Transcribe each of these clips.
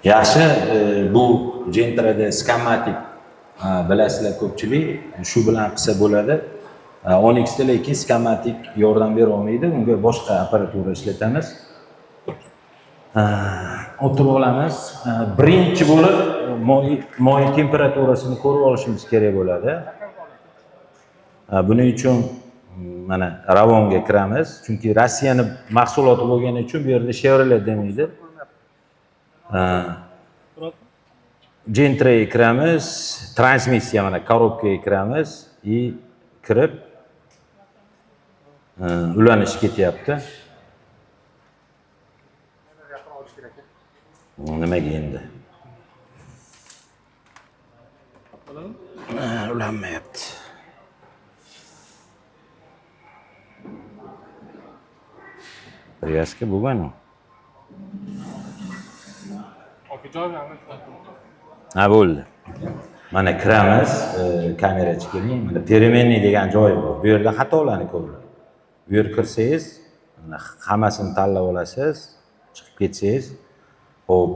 Yaxshi, bu Gentrada Scanmatic bilasizlar ko'pchilik, shu bilan qilsa bo'ladi. Onyxda lekin Scanmatic yordam bera olmaydi, unga boshqa apparatura ishlatamiz. O'tirib olamiz. Birinchi bo'lib moy temperaturasini ko'rib olishimiz kerak bo'ladi. Buning uchun mana Ravonga kiramiz, chunki Rossiyani mahsuloti bo'lgani uchun bu yerda Chevrolet demaydi. Gentraga kiramiz, transmissiya mana korobkaga kiramiz и kirib ulanish ketyapti. Nimaga endi? Ulanmayapti. Привязка bo'lgan. Ha bo'ldi. Mana kiramiz, kamerachi keling. Mana переменный degan joyi bor. Bu yerda xatolarni ko'radi. Bu yerga kirsangiz, mana hammasini tanlab olasiz, chiqib ketsangiz, hop,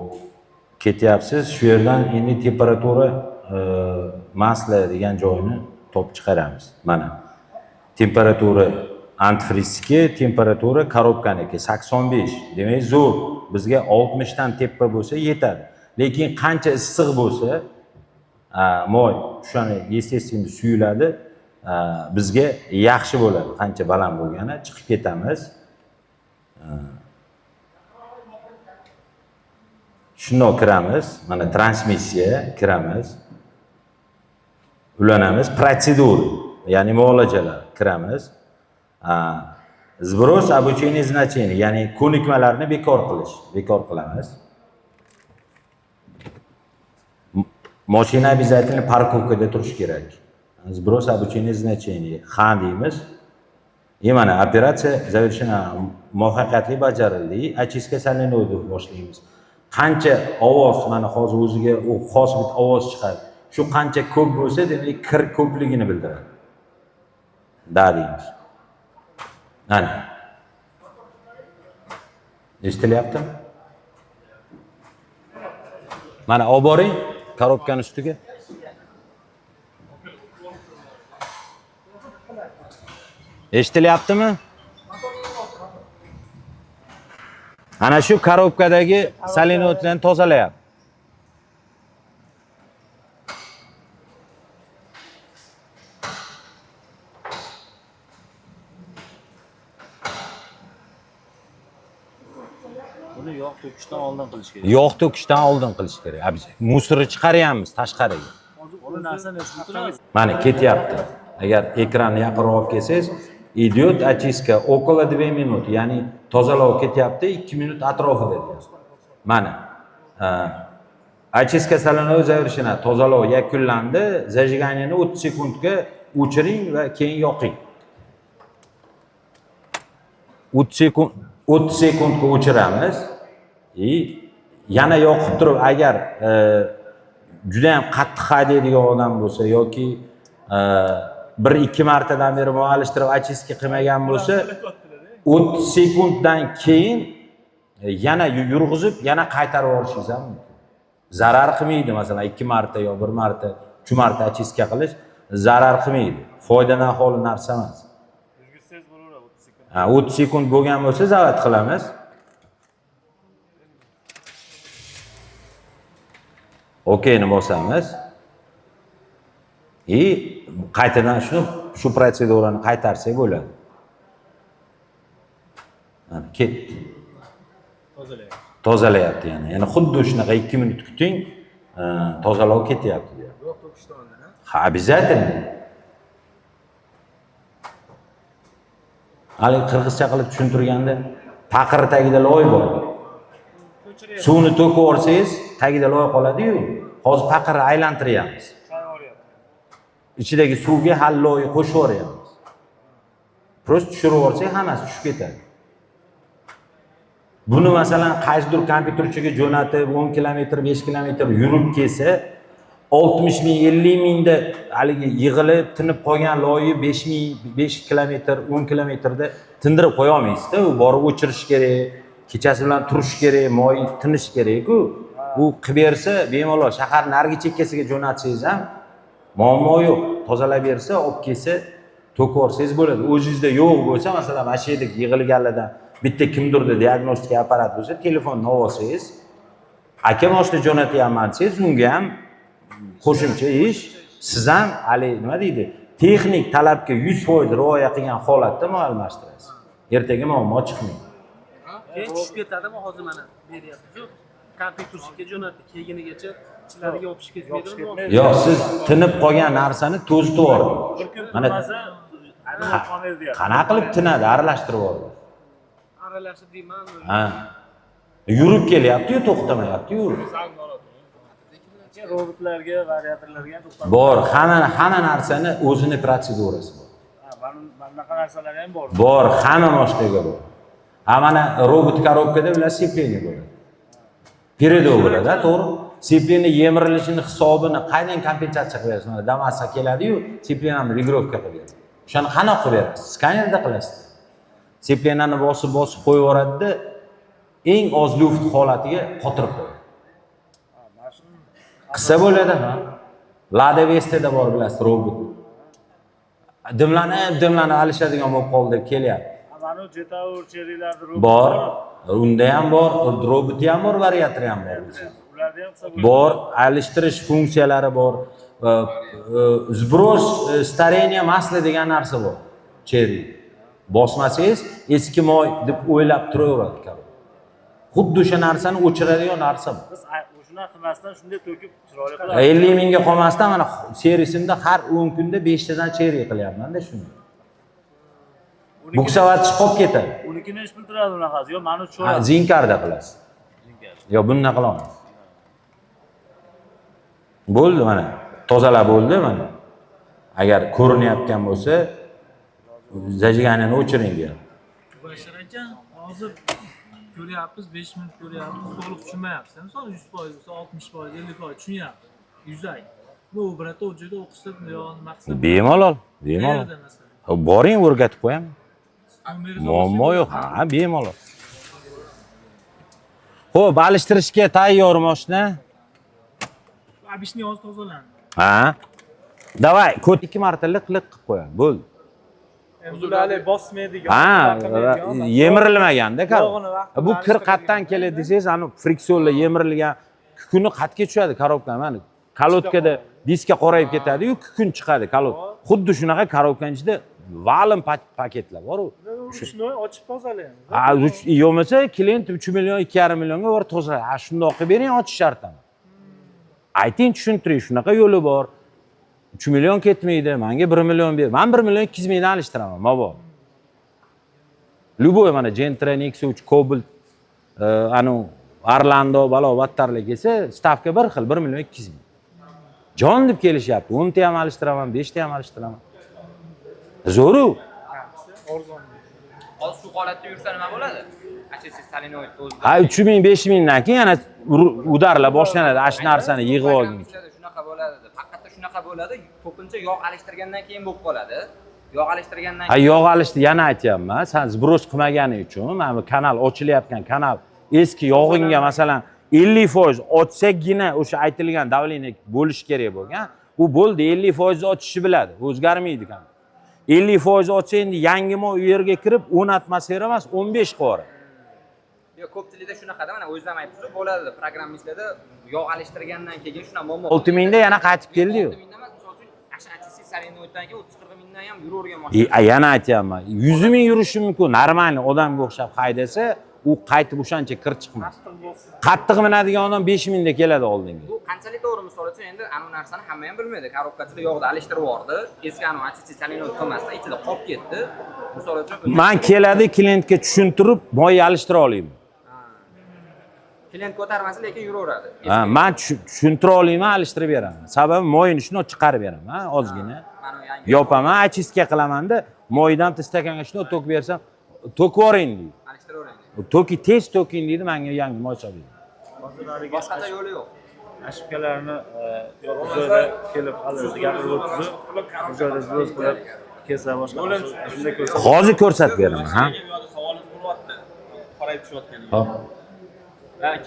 ketyapsiz. Shu yerdan endi temperatura masla degan joyini topib chiqaramiz. Mana temperatura antifrizga, temperatura korobkaniki 85. Demak, zo'r. Bizga 60 dan teppa bo'lsa yetadi. Lekin qancha issiq bo'lsa, moy o'shani естественно suyuladi, bizga yaxshi bo'ladi. Qancha baland bo'lgani chiqib ketamiz. Shundoq kiramiz, mana transmissiya kiramiz. Ulanamiz, protsedura, ya'ni muolajalar kiramiz. Сброс обучение значений, ya'ni ko'nikmalarni bekor qilamiz. Mashina обязательно parkovkada turish kerak. Сброс обучение значений. Ha deymiz. Mana operatsiya завершена, muvaffaqiyatli bajarildi. Очистка соленоидni boshlaymiz. Qancha ovoz, mana hozir o'ziga u xos bir ovoz chiqadi. Shu qancha ko'p bo'lsa, demak kir ko'pligini bildiradi. Da deymiz. Ana. Eshitilyaptimi? Mana olib boring korobkani ustiga. Eshitilyaptimi? Ana shu korobkadagi solenoidlarni tozalayapti. Buni yog' to'kishdan oldin qilish kerak. Yog' to'kishdan oldin qilish kerak. Musori chiqaryapmiz tashqariga. Buni narsani tushuntiramiz. Mana ketyapti. Agar ekranni yaqinroq olib kelsangiz, идет очистка около 2 minut, ya'ni tozalov ketyapti 2 minut atrofida deyapti. Mana очистка solenoid завершена, tozalov yakunlandi. Zajiganyani 30 sekundga o'chiring va keyin yoqing. 30 sekundga o'chiramiz. Yana yoqib turib, agar juda ham qattiq haydaydigan odam bo'lsa yoki 1-2 martadan beri muallishtirib очистка qilmagan bo'lsa, 30 sekunddan keyin yana yurg'izib, yana qaytarib yuborishingiz ham mumkin. Zarar qilmaydi, masalan 2 marta yo 1 marta, 3 marta очистка qilish zarar qilmaydi. Foydadan xoli narsa emas. Yurgizsangiz bo'laveradi 30 sekund. 30 sekund bo'lgan bo'lsa, zavat qilamiz. Okeyni bosamiz. Qaytadan shu protsedurani qaytarsak bo'ladi. Mana ketdi. Tozalayapti yana. Yana xuddi shunaqa 2 minut kuting, tozalov ketyapti deyapti. Yog' to'kishdan oldin, Ha, обязательно. Hali qirg'izcha qilib tushuntirganda, taqir tagida loy bor. Suvni to'kib olsangiz, tagida loy qoladi-yu. Hozir taqirni aylantiryapmiz. Ichidagi suvga hal loyni qo'shib yuboryapmiz. Prost tushirib yuborsak, hammasi tushib ketadi. Buni masalan qaysidir kompyuterchiga jo'natib 10 kilometr, 5 kilometr yurib kelsa, 60 ming, 50 mingda haligi yig'ilib, tinib qolgan loyi 5 ming, 5 kilometr, 10 kilometrda tindirib qo'ya olmaysiz-da. U borib o'chirish kerak, kechasi bilan turish kerak, moy tinish kerak-ku. u qilib bersa bemalol shahar narigi chekkasiga jo'natsangiz ham muammo yo'q. Tozalab bersa, olib kelsa, to'kib yuborsangiz bo'ladi. O'zingizda yo'q bo'lsa, masalan, mana shu yerda yig'ilganlardan bitta kimdirda diagnostika apparat bo'lsa, telefonni olsangiz, aka moshni jo'natyapman desangiz, unga ham qo'shimcha ish, siz ham hali nima deydi, texnik talabga 100% rioya qilgan holatda almashtirasiz. Ertaga muammo chiqmaydi. Keyin tushib ketadimi hozir mana beryapmiz-ku. Kompyuterga jo'natdi, kelgunigacha ichlariga o'pishib ketmaydimi? Yo'q, siz tinib qolgan narsani to'zitib yuboring. Bir kun Mana turmasa, aylanib qolmaydi deyapti. qanaqa qilib tinadi, aralashtirib yuboradi. Aralashib deyman. Ha. Yurib kelyapti-yu, to'xtamayapti-yu. Robotlarga, variatorlarga ham to'xtab. Bor, hamma narsani o'zini protsedurasi bor. Mana bunaqa narsalar ham bor. Bor, hamma moshtaga bor. Ha mana robot korobkada ular sepleniya bo'ladi. Передо bo'ladi, to'g'ri? Sepleniya yemirilishini hisobini qaydan kompensatsiya qilasiz? Mana Damas'a keladi-yu, sepleniyani regrovka qilib beradi. O'shani qanaqa qilib berasiz? Skanerda qilasiz. Sepleniyani bosib qo'yib yuboradi-da, eng oz luft holatiga qotirib qo'yadi. Qilsa bo'ladi, ha. Lada Vesta'da bor bilasiz, robot. Dimlanib alishadigan bo'lib qoldi, kelyapti. Mana Jetaur Cherry'larda robot Bor, unda ham bor, roboti ham bor, variatori ham bor. Ularda ham qilsa bo'ladi. Bor, alishtirish funksiyalari bor. Zbros stareniya masla degan narsa bor. Cherry. Bosmasangiz eski moy deb o'ylab turaveradi. Xuddi o'sha narsani o'chiradigan narsa bu. Biz shuna qilmasdan shunday to'kib chiroyli qilamiz. 50 mingga qolmasdan mana serisimda har 10 kunda 5 tadan cherry qilyapman-da shuni. Buksavatish qolib ketadi. Unikini ish bildiradi bunaqasi. Yo, mana shu Ha, zinkarda qilasiz. Yo, bunday qilamiz. Bo'ldi mana. Tozalab bo'ldi mana. Agar ko'rinayotgan bo'lsa, zajiganini o'chiring deyapti. Bashir aka, hozir ko'ryapmiz, 5 minut ko'ryapmiz, to'liq tushunmayapsiz. Misol 100% bo'lsa, 60%, 50% tushunyapmiz. Yuzay. Bu birata o'jida o'qishda yo'q, maqsad. Bemalol, bemalol. Boring, o'rgatib qo'yaman. Muammo yo'q, ha, bemalol. Xo'p, alishtirishga tayyor mashina. Abishni hozir tozalandi. Ha? Davay, ko't 2 marta liq-liq qilib qo'ying. Bo'ldi. Uzulali bosmaydigan. Ha, yemirilmaganda bu kir qatdan keladi desangiz, ani friksionlar yemirilgan kukuni qatga tushadi korobka. Mana kalotkada diska qorayib ketadi-yu, kukun chiqadi kalot. Xuddi shunaqa korobkaning ichida valum paketlar bor-ku. Shuni ochib tozalaymiz. Ha, yo'masa klient 3 million, 2,5 millionga bor tozalaydi. Ha, shundoq qilib bering, ochish shart emas. Ayting, tushuntiring, shunaqa yo'li bor. 3 million ketmaydi, menga 1 million ber. Men 1 million 200 mingdan alishtiraman, mabop. Любой mana Gentra, Nexus, Cobalt, anu Orlando, battarlar kelsa, stavka bir xil, 1 million 200 ming. Jon deb kelishyapti. 10 ta ham alishtiraman, 5 ta ham alishtiraman. Zo'ru. Arzon. Hozir shu holatda yursa nima bo'ladi? Achisiz solenoid o'zida. Ha, 3 ming, 5 mingdan keyin yana udarlar boshlanadi, ash narsani yig'ib olgin. Shunaqa bo'ladi. Faqatda shunaqa bo'ladi. Ko'pincha yog' alishtirgandan keyin bo'lib qoladi. Yog' alishtirgandan Ha, yog' alishdi, yana aytyapman, sen zbros qilmagani uchun, mana bu kanal ochilayotgan kanal eski yog'ingga masalan 50% ochsagina o'sha aytilgan davleniya bo'lish kerak bo'lgan. U bo'ldi, 50% ochishni biladi, o'zgarmaydi kan. 50% ochsa endi yangi moy u yerga kirib 10 atmosfera emas, 15 qora. Yo, ko'pchilikda shunaqada, mana o'zim aytibsiz, bo'ladi. Programmistlarda yog' alishtirgandan keyin shuna muammo. 6 mingda yana qaytib keldi-yu. 6 mingdan emas, misol uchun achisiz solenoiddan keyin 30-40 mingdan ham yuravergan mashina. Yana aytyapman, 100 ming yurishi mumkin, normal odamga o'xshab haydasa, u qaytib o'shancha kir chiqmas. Qattiq minadigan odam 5 mingda keladi oldinga. Bu qanchalik to'g'ri, misol uchun endi anu narsani hamma ham bilmaydi. Korobkachida yog'da alishtirib yubordi, eski anu achisiz solenoid qilmasdan ichida qolib ketdi. Misol uchun Men keladi, klientga tushuntirib, moy alishtira olayman. klient ko'tarmasa, lekin yuraveradi. Ha, men tushuntira olayman, alishtirib beraman. Sababi moyini shuni chiqarib beraman, ozgina. Yopaman, achistga qilaman-da, moydan stakanga shuni to'kib bersam, to'kib yuboring deydi. Alishtiravering. To'ki tez to'king deydi, menga yangi moy soladi. Boshqacha yo'li yo'q. Ashibkalarni joyda kelib hozir gapirib o'tdi. Bu joyda zbros qilib kelsa boshqa shunday ko'rsa. Hozir ko'rsatib beraman, ha. Savolingiz bo'lyapti. Qorayib tushayotgan. Hop.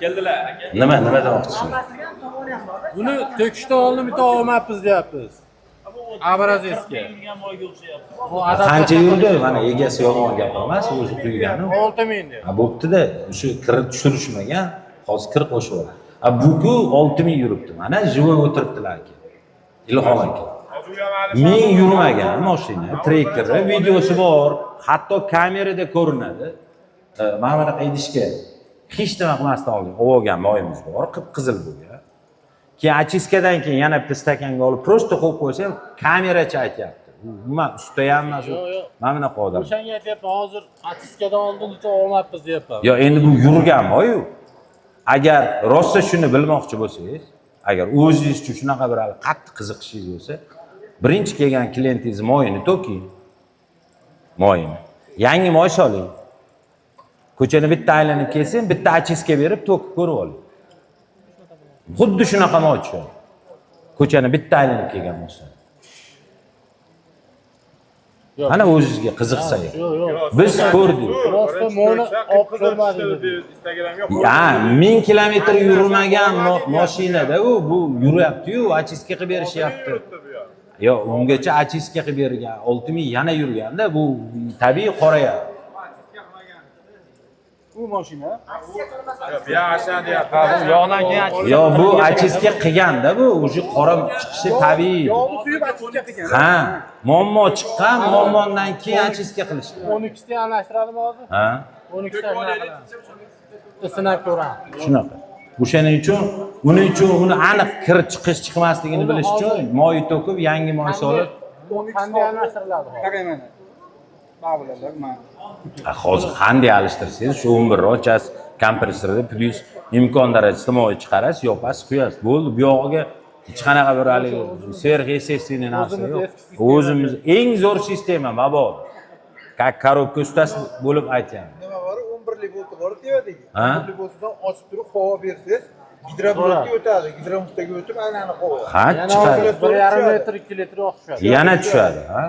keldilar aka. Nima demoqchisan? Buni to'kishdan oldin bitta olmabmiz deyapmiz. Abrazesga. Bu Qancha yurdi? Mana egasi yolg'on gapirmas, o'zi quygani. 6000 deb. Ha bo'pti-da, shu kirib tushirishmagan. Hozir kir qo'shib ol. Ha bu-ku 6000 yuribdi. Mana jivoy o'tiribdilar aka. Ilhom aka. 1000 yurmagan mashina, trekkeri, videosi bor, hatto kamerada ko'rinadi. Mana bunaqa idishga hech nima qilmasdan oldin olgan moyimiz bor, qip-qizil bo'lgan. Keyin ochiskadan keyin yana bitta stakanga olib, prosta qo'yib qo'ysam, kamerachi aytyapti. Nima usta ham emas, mana bunaqa odam. O'shanga aytyapman, hozir ochiskadan oldin bitta olmabmiz deyapman. Yo, endi bu yurgan moy-yu. Agar rosa shuni bilmoqchi bo'lsangiz, agar o'zingiz uchun shunaqa bir qattiq qiziqishingiz bo'lsa, birinchi kelgan klientingiz moyini to'king. Moyini. Yangi moy soling. Ko'chani bitta aylanib kelsin, bitta ochiska berib to'kib ko'rib oling. Xuddi shunaqa moy tushadi. Ko'chani bitta aylanib kelgan bo'lsa. Mana o'zingizga qiziqsa. Biz ko'rdik. Rosta mo'ni olib ko'rmadik. Ya 1000 kilometr yurmagan mashinada bu yuryapti-yu, ochiska qilib berishyapti. Yo, ungacha ochiska qilib bergan, 6000 yana yurganda bu tabiiy qorayadi. Bu mashina. Yo'qdan keyin Yo, bu ochiska qilganda bu o'sha qora chiqishi tabiiy. Yog'ni quyib ochiska qilgan. Ha, muammo chiqqan, muammodan keyin ochiska qilishdi. 12 ta almashtiradimi hozir? Ha, 12 ta almashtiradi. Sinab ko'ramiz. shunaqa. O'shaning uchun, uning uchun uni aniq kir chiqish chiqmasligini bilish uchun moy to'kib, yangi moy solib, Qanday almashtiriladi hozir? Qarang mana. Ma'bularlar mana. hozir qanday alishtirsangiz, shu 11 ochasiz, kompressorda plyus imkon darajasida moy chiqarasiz, yopasiz, quyasiz. Bo'ldi, bu yog'iga hech qanaqa bir haligi sverxестественный narsa yo'q. O'zimiz eng zo'r sistema mabod. Как коробка ustasi bo'lib aytayapman. Nima bor? 11lik bo'ldi, bor deyapti. Ha? 11lik bo'lsa ochib turib havo bersangiz, gidroblokka o'tadi. Gidroblokka o'tib aylanib qoladi. Ha, chiqadi. 1,5 metr, 2 litr oq tushadi. Yana tushadi, ha?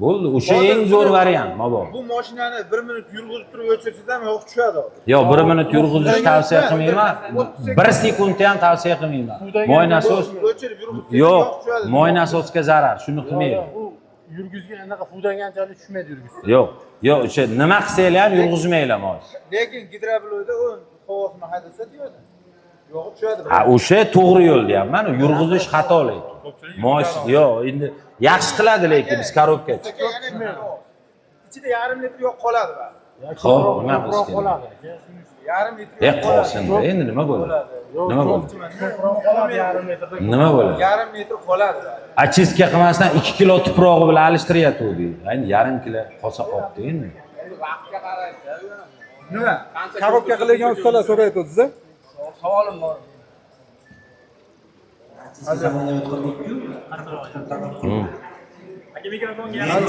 Bo'ldi, o'sha eng zo'r variant mabod. Bu mashinani 1 minut yurg'izib turib o'chirsangiz ham yo'q tushadi. Yo'q, 1 minut yurg'izish tavsiya qilmayman. 1 sekundni ham tavsiya qilmayman. Moy nasos O'chirib yurg'izsangiz yo'q, tushadi. moy nasosga zarar, shuni qilmayman. Bu yurgizgan anaqa suvdanganchalik tushmaydi yurgizsa. Yo'q, o'sha nima qilsanglar ham yurg'izmanglar moy. Lekin gidroblokda u havosini haydasa deyapti. Yo'q tushadi. Ha, o'sha to'g'ri yo'l deyapman, yurg'izish xato lekin. Moy yo'q, endi yaxshi qiladi lekin biz korobka. Ichida yarim litr yo'q qoladi. Xo'p, nima qilish kerak? Qoladi. Yarim litr Qolsin-da, endi nima bo'ladi? Nima bo'ladi? Qoladi yarim metrda. Nima bo'ladi? yarim metr qoladi. Ochiska qilmasdan 2 kilo tuprog'i bilan alishtiryapti. Endi yarim kilo qolsa qolibdi endi. Nima? Korobka qilgan ustalar so'rayapti-siz? Savolim bor.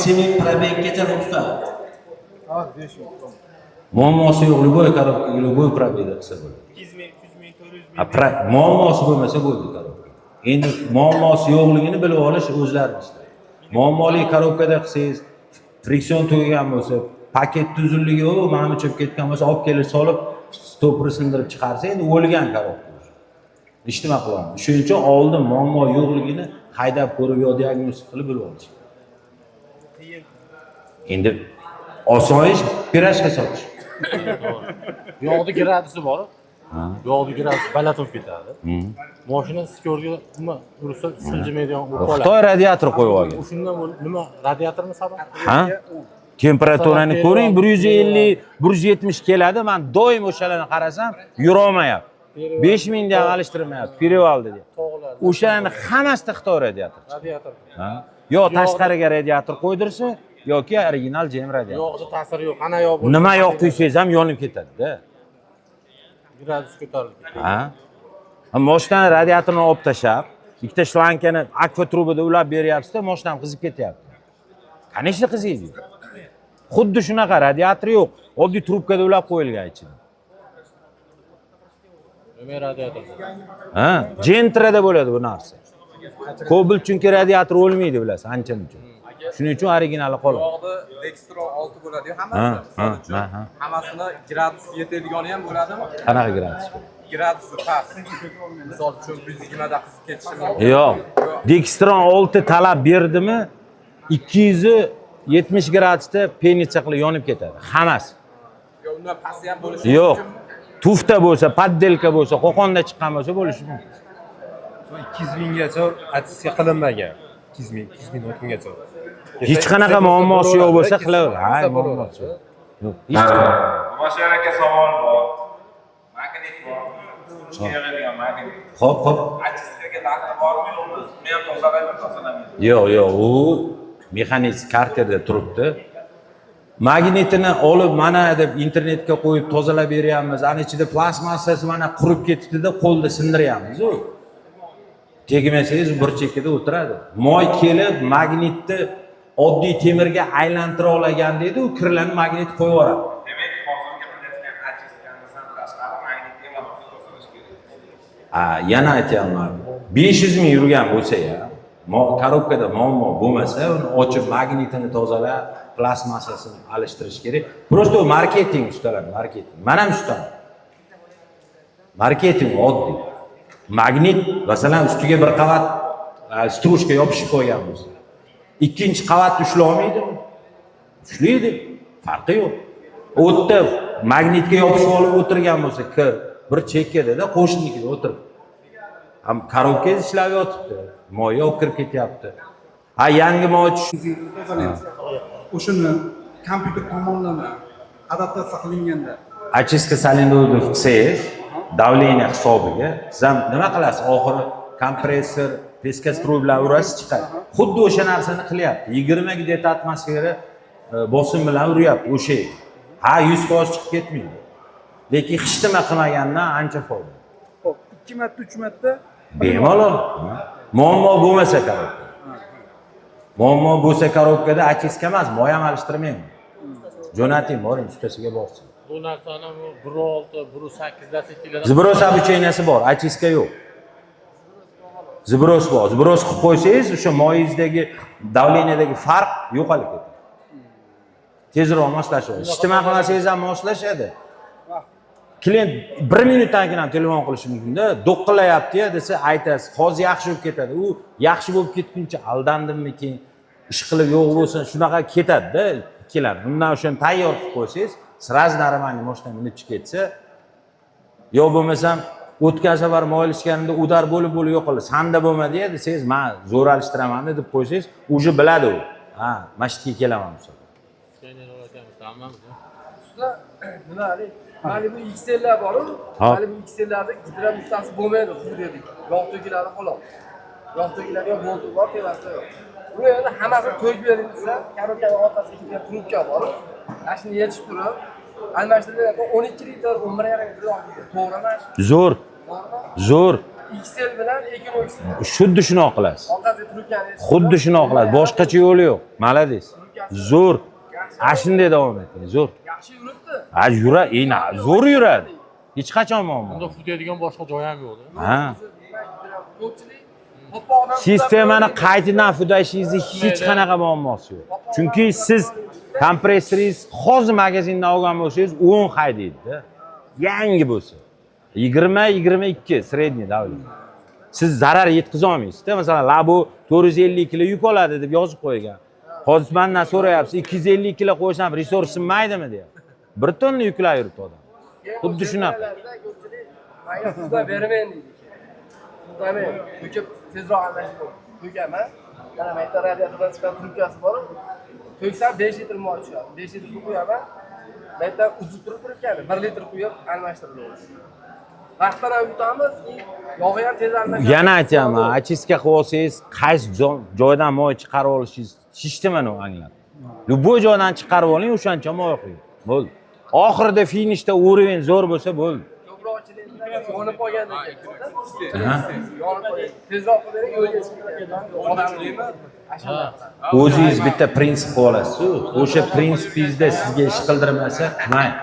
Senin probeggacha ruxsat. Ha, 5 yo'q. Muammosi yo'q, любой коробка, любой пробега qilsa bo'ladi. 200 ming, 300 ming, 400 ming. Muammosi bo'lmasa bo'ldi korobka. Endi muammosi yo'qligini bilib olish o'zlarining ishlari. Muammoli korobkada qilsangiz, friksion tugagan bo'lsa, paket uzunligi u mana cho'p ketgan bo'lsa, olib kelib solib, stopni sindirib chiqarsa, endi o'lgan korobka. Hech nima qilolmaydi. Shuning uchun oldin muammo yo'qligini haydab ko'rib yo diagnostik qilib bilib olish. Endi oson ish pirajka sotish. Yog'ni gradisi bor. Yog'ni gradisi baland bo'lib ketadi. Mashina skorga nima ursa siljimaydigan bo'lib qoladi. Xitoy radiator qo'yib olgan. Shundan nima radiatorni sabab? Ha? Temperaturani ko'ring, 150, 170 keladi. Men doim o'shalarni qarasam, yurolmayapti. 5000 dan alishtirmayapti, Perivaldi deydi. O'shalarni hammasida Xitoy radiator. Radiator. Ha? Yo tashqariga radiator qo'ydirsa, yoki original jem radiator. Yog'da ta'siri yo'q. Qana yog' bo'lsa, Nima yo'q quysangiz ham yonib ketadi-da. gradus ko'tarilib ketadi. Ha? Mashinani radiatorini olib tashlab, ikkita shlankani akfa trubada ulab beryapsiz-da, mashina ham qizib ketyapti. Qanday qiziydi? Xuddi shunaqa radiator yo'q, oddiy trubkada ulab qo'yilgan ichida. Nima radiator? Ha, Gentrada bo'ladi bu narsa. Cobalt chunki radiator o'lmaydi bilasiz, anchaning uchun. Shuning uchun originali qoladi. Yog'da Dextro 6 bo'ladi-yu hammasi. Ha. Hammasini gradus yetedigani ham bo'ladimi? Qanaqa gradus? gradusi past. Misol uchun 120 da qizib ketishi mumkin. Yo'q. Dextron 6 talab berdimi 270 gradusda penitsa qilib yonib ketadi. Hammasi. Yo, undan pasti ham bo'lishi Yo'q. Tufta bo'lsa, paddelka bo'lsa, qo'qonda chiqqan bo'lsa bo'lishi mumkin. 200 minggacha attestiya qilinmagan. 200 ming o'tgangacha. Hech qanaqa muammosi yo'q bo'lsa qilaver. Ha, muammosi yo'q. Yo'q. Hech qanaqa. Mashinaga savol bor. Magnit bor. Chiqarilgan magnit. Xo'p. Achistkaga narxi bormi yo'qmi? Uni ham tozalamaydi. Yo'q, u mexanik karterda turibdi. Magnitini olib mana deb internetga qo'yib tozalab beryapmiz. Ani ichida plastmassasi mana qurib ketibdi-da, qo'lda sindiryapmiz u. Tegmasangiz bir chekkada o'tiradi. Moy kelib magnitni oddiy temirga aylantira olagan deydi, u kirlarni magnit qo'yib yuboradi. Demak, hozirgi qilayotgan achistkamizdan tashqari magnitga ham tozalash kerak. Yana aytyapman. 500 ming yurgan bo'lsa-ya, korobkada muammo bo'lmasa, uni ochib magnitini tozalab, plastmassasini alishtirish kerak. Просто marketing ustalar, marketing. Men ham ustaman. Marketing oddiy. Magnit, masalan, ustiga bir qavat strushka yopishib qo'ygan bo'lsa, ikkinchi qavat ushlay olmaydimi? Ushlaydi. Farqi yo'q. O'tda magnitga yopishib olib o'tirgan bo'lsa, bir chekkada qo'shninikida o'tirib. Ham korobkangiz ishlab yotibdi. Moy yo'q kirib ketyapti. Yangi moy o'shani kompyuter tomonlama adaptatsiya qilinganda очистка соленоидni qilsangiz, давление hisobiga siz ham nima qilasiz? Oxiri kompressor, peskastruy bilan urasiz chiqadi. Xuddi o'sha narsani qilyapti. 20 где-то atmosfera bosim bilan uryapti o'sha. 100% chiqib ketmaydi. Lekin hech nima qilmagandan ancha foyda. Xo'p, 2 marta, 3 marta bemalol. Muammo bo'lmasa korobka. Muammo bo'lsa korobkada очистка emas, moy ham alishtirmayman. Jo'nating, boring ustasiga borsin. Bu narsani 1.6, 1.8 dasekilada Zibros обучениесі bor, очистка yo'q. Zibros bor. Zibros qilib qo'ysangiz, o'sha moyingizdagi davleniyadagi farq yo'qolib ketadi. Tezroq moslashadi. Hech nima qilmasangiz ham moslashadi. Klient 1 minutdan keyin ham telefon qilishi mumkin-da, do'qqilayapti-ya desa aytasiz, hozir yaxshi bo'lib ketadi. U yaxshi bo'lib ketguncha aldandimmikin, ish qilib yo'q bo'lsin, shunaqa ketadi-da ikkilar. Undan o'shani tayyor qilib qo'ysangiz, sraz narimanli mashina minib chiqib ketsa, yo bo'lmasam o'tgan safar moy ilishganimda udar bo'lib yo'qoldi. Sanda bo'lmadi-ya desangiz, men zo'r alishtiraman deb qo'ysangiz, uje biladi u. Mana shu yerga kelaman bu safar. Usta, nima deydi? Mana bu XL'lar bor-ku. Mana bu XL'larda gidrat nuqtasi bo'lmaydi, bu dedik. Yog' to'kiladi xolos. Yog' to'kiladigan bolti bor, terasida yo'q. Buni endi hammasini to'kib berib desa, korobkaning orqasiga kelgan trubka bor. Mana shuni yechib turib, almashtirib 12 litr 11,5 litr oladi. To'g'rimi? Zo'r. XL bilan Equinox. Xuddi shunaqa qilasiz. Orqasiga trubkani. Xuddi shunaqa qilasiz. Boshqacha yo'li yo'q. Malades. Zo'r. Shunday davom eting. Zo'r. Yaxshi yuribdi. Yura, zo'r yuradi. Hech qachon muammo. unda futadigan boshqa joy ham yo'q-da. Sistemani qaytadan fudashingizni hech qanaqa muammosi yo'q. Chunki siz kompressoringiz hozir magazindan olgan bo'lsangiz 10 haydaydi-da. Yangi bo'lsa. 20-22 sredniy davlat. Siz zarar yetkaza olmaysiz-da. Masalan, Labo 450 kilo yuk oladi deb yozib qo'ygan. Hozir mendan so'rayapsiz, 250 kilo qo'ysam resurs sinmaydimi deyapti. 1 tonna yuklab yuribdi odam. Xuddi shunaqa. Menga pulda bermayman deydi. Puldani to'kib tezroq almashib to'kaman. Mana bu yerda radiatordan chiqqan trubkasi bor. To'ksam 5 litr moy tushadi. 5 litr qo'yaman. Bu yerda uzib turib turibdi. 1 litr quyib almashtiradi. Vaqtdan ham yutamiz, yog'i ham tez almashtiradi. Yana aytaman, очистка qilib olsangiz, qaysi joydan moy chiqarib olishingiz hech nimani anglab. Bu joydan chiqarib oling, o'shancha moy qo'ying. Bo'ldi. Oxirida finishda urovень zo'r bo'lsa bo'ldi. Yonib qolgandan keyin. Yonib qo'ying. Tezroq qilib bering, yo'lga chiqib O'zingiz bitta prinsip qilib olasiz-ku. O'sha prinsipingizda sizga ish qildirmasa, qilmang.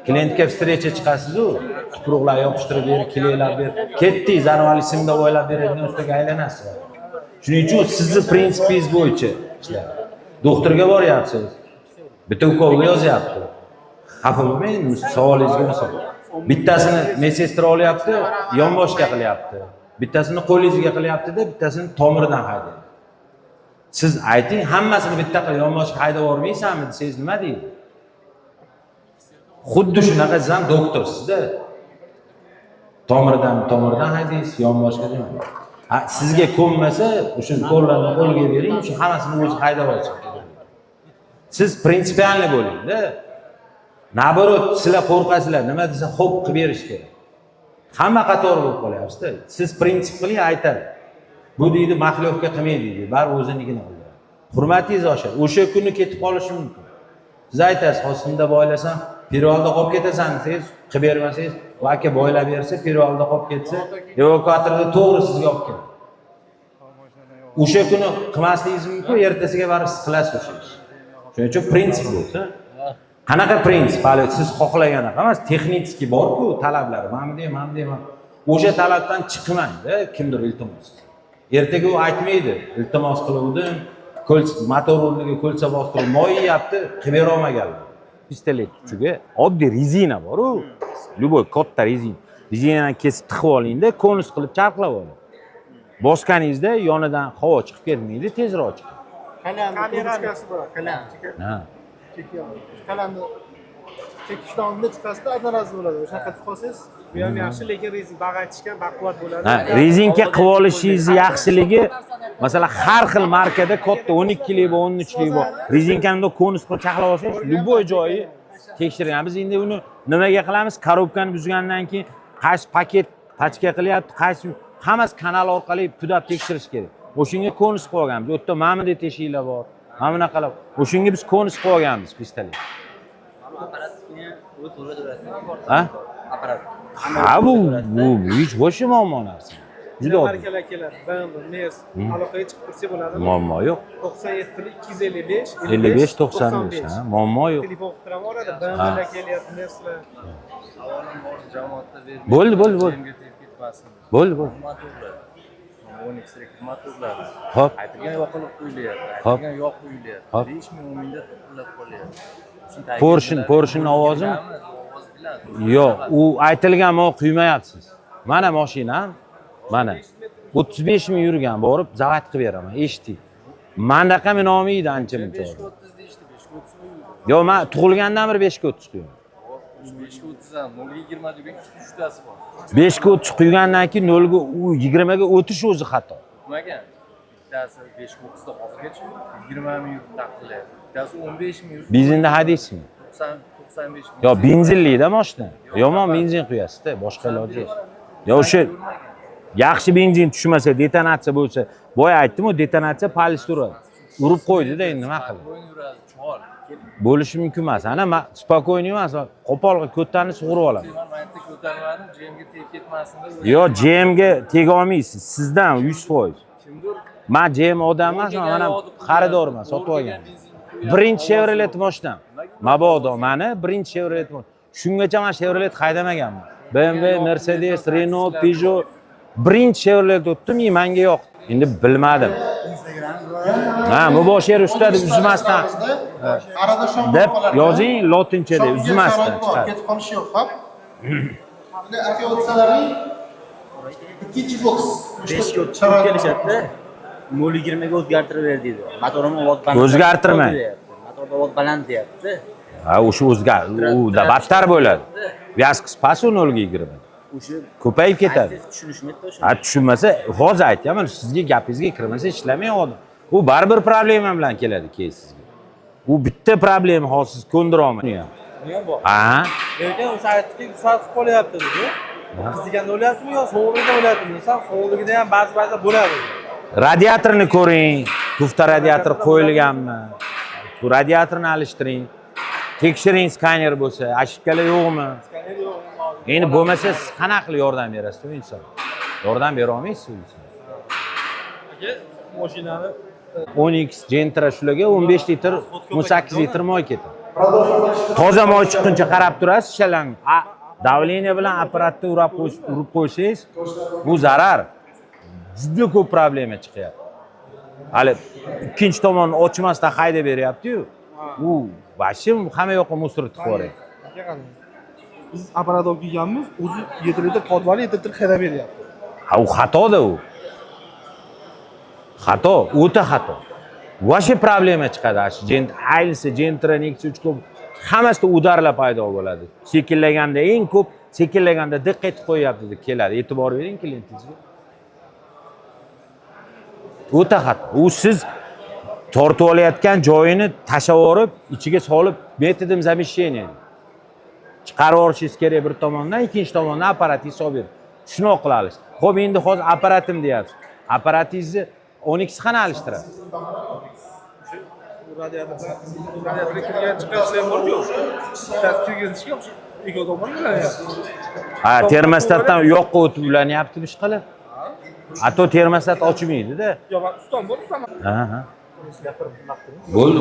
Klientga встреча chiqasiz-ku, tuproqlar yopishtirib berib, kileylar berib, ketdingiz, zarvali simda o'ylab beradigan ustaga aylanasiz. Shuning uchun sizni prinsipingiz bo'yicha ishlar. Doktorga boryapsiz. Bitta ukolga yozyapti. Xafa bo'lmang, savolingizga misol. Bittasini medsestra olyapti, yonboshga qilyapti. Bittasini qo'lingizga qilyapti-da, bittasini tomiridan haydaydi. Siz ayting, hammasini bitta qilib yonboshga haydab yubormaysanmi desangiz nima deydi? Xuddi shunaqa siz ham doktorsizda. Tomiridan haydaysiz, yonboshga deyman. Sizga ko'nmasa, o'sha qo'llarni qo'lga bering, o'sha hammasini o'zi haydab olsin. Siz prinsipialni bo'ling-da. Naborot, sizlar qo'rqasizlar, nima desa xo'p qilib berish kerak. Hamma qator bo'lib qolyapsiz-da. Siz prinsip qiling, aytadi. Bu deydi mahluqqa qilmaydi deydi, bar o'zinikini qiladi. Hurmatingiz oshadi. O'sha kuni ketib qolishi mumkin. Siz aytasiz, "Hozirda boylasam, pervalda qolib ketasan" desangiz, qilib bermasangiz, u aka boylab bersa, pervalda qolib ketsa, evakuatorda to'g'ri sizga olib keladi. O'sha kuni qilmasligingiz mumkin, ertasiga barib siz qilasiz o'sha ishni. Shuning uchun prinsip bo'lsa, qanaqa prinsip? Hali siz xohlaganingiz emas, texnik bor-ku talablari. Mana bunday. O'sha talabdan chiqmang-da, kimdir iltimos. Ertaga u aytmaydi, iltimos qiluvdim, motor o'rniga ko'lsa bostirib moyyapti, qilib bera olmaganlar. Pistolet uchiga oddiy rezina bor-ku, любой katta rezina. Rezinani kesib tiqib olingda, konus qilib charxlab oling. Bosganingizda yonidan havo chiqib ketmaydi, tezroq chiqadi. Kamerasi bor, kalam. Ha. Kalamni chekishdan oldin chiqasida одноразовый bo'ladi. O'shanaqa qilib qolsangiz, Bu ham yaxshi, lekin rezin bag'aytishga baquvvat bo'ladi. Ha, rezinka qilib olishingiz yaxshiligi, masalan, har xil markada katta 12 lik bor, 13 lik bor. Rezinkani konus qilib chaqlab olsangiz, любой joyi tekshiring. Biz endi uni nimaga qilamiz? Korobkani buzgandan keyin qaysi paket pachka qilyapti, qaysi hammasi kanal orqali pudab tekshirish kerak. O'shunga konus qilib olganmiz. U yerda mana bunday teshiklar bor. Mana bunaqalar. O'shunga biz konus qilib olganmiz pistolet. Ha? Ha, bu hech bo'shi muammo narsa. Juda oddiy. Markalar keladi. BMW, Merz, aloqaga chiqib tursa bo'ladimi? Muammo yo'q. 97 255 55 95, ha, muammo yo'q. Telefon qilib turaman oladi. BMWlar kelyapti, Merzlar. Bo'ldi. Bo'ldi. 12 rekord motorlar. Hop. Aytilgan yoqilib qo'yilyapti. Hop. Aytilgan yoq qo'yilyapti. 5 ming 10 mingda to'plab qo'lyapti. Porsche ovozimi? Yo'q, u aytilgan mo quymayapsiz. Mana mashinam, mana 35 ming yurgan, borib zavat qilib beraman, eshiting. Mendaqa men olmaydi ancha-muncha. 5 ga 30 deyishdi, 5 ga 30 qo'ydi. Yo'q, men tug'ilgandan beri 5 ga 30 quyman. 5 ga 30 ham, 0 ga 20 degan uchtasi bor. 5 ga 30 quygandan keyin 0 ga 20 ga o'tish o'zi xato. Nimaga? Bittasi 5 ga 30 da hozirgacha 20 ming yurib taqdilyapti. Bittasi 15 ming yurib. Benzinda hadaysizmi? 95 ming. Yo, benzinlikda mashina. Yomon benzin quyasiz-da, boshqa iloji yo'q. Yo, o'sha yaxshi benzin tushmasa, detonatsiya bo'lsa, boya aytdim-ku, detonatsiya politsiyada uradi. Urib qo'ydi-da, endi nima qiladi? Yuradi, chol. Bo'lishi mumkin emas. Ana men spokойный emas, qo'polga ko'tarni sug'urib olaman. Men aytdi ko'tarmadim, GMga tegib ketmasin deb. Yo, GMga tega olmaysiz. Sizdan 100%. Men GM odam emasman, mana xaridorman, sotib olgan. Birinchi Chevrolet mashinam. Mabodo mani birinchi Chevrolet. Shungacha men Chevrolet haydamaganman. BMW, Mercedes, Renault, Peugeot birinchi Chevrolet o'tdim, menga yo'qdi. Endi bilmadim. Ha, mubashir usta deb uzmasdan deb yozing lotinchada uzmasdan chiqadi. Ketib qolish yo'q, xo'p? Buni aka o'tsalarning ikkinchi boks 5 ga 30 kelishadi. 0.20 ga o'zgartirib ber deydi. Motorini ovoz baland. O'zgartirmang. Motorda ovoz baland deyapti. Ha, o'sha u da battar bo'ladi. Vyaskis pasu 0 ga 20. O'sha Ko'payib ketadi. tushunishmaydi o'sha. Ha, tushunmasa, hozir aytyaman, sizga gapingizga kirmasa ishlamay odam. U baribir problema bilan keladi keyin sizga. U bitta problema hozir siz ko'ndira olmaysiz. Uni ham bor. Ha? Lekin o'sha aytdiki, sal qilib qolyapti dedi. Qiziganda o'lyaptimi yo sovuqligida o'lyaptimi desam, sovuqligida ham ba'zi bo'ladi. Radiatorni ko'ring. Tufta radiator qo'yilganmi? Bu radiatorni alishtiring. Tekshiring, skaner bo'lsa, ошибкалар yo'qmi? Skaner yo'q. Endi bo'lmasa siz qanaqa qilib yordam berasiz u inson? Yordam bera olmaysiz u inson. Aka, mashinani 10x Gentra shularga 15 litr, 18 litr moy ketadi. Toza moy chiqquncha qarab turasiz, shalang. Davleniya bilan apparatni urib qo'ysangiz, bu zarar. Juda ko'p problema chiqyapti. Hali ikkinchi tomonni ochmasdan haydab beryapti-yu. U vashim hamma yoqqa musor tiqib yuboryapti. Biz apparat olib kelganmiz, o'zi 7 litr podvali 7 litr haydab beryapti. Ha, u xatoda u. Xato, o'ta xato. Vashe problema chiqadi. Aylisi, Gentra, Nexus 3 ko'p hammasida udarlar paydo bo'ladi. Sekinlaganda eng ko'p, sekinlaganda diqqat etib qo'yapti deb keladi. E'tibor bering klientingizga. O'ta xato. U siz tortib olayotgan joyini tashlab yuborib, ichiga solib metodim zamещения chiqarib yuborishingiz kerak bir tomondan, ikkinchi tomondan apparatni hisob berib. Shuni qilamiz. Xo'p, endi hozir apparatim deyapsiz. Apparatingizni 12 qana alishtiradi? Radiatorga kirgan chiqarishlar ham bor-ku. Bittasi kirgizishga o'xshab ikki odam bo'lyapti. Ha, termostatdan yoqqa o'tib ulanyapti ish qilib. Hatto termostat ochmaydi-da. Yo'q, uston bor, uston. Ha. Bo'ldi.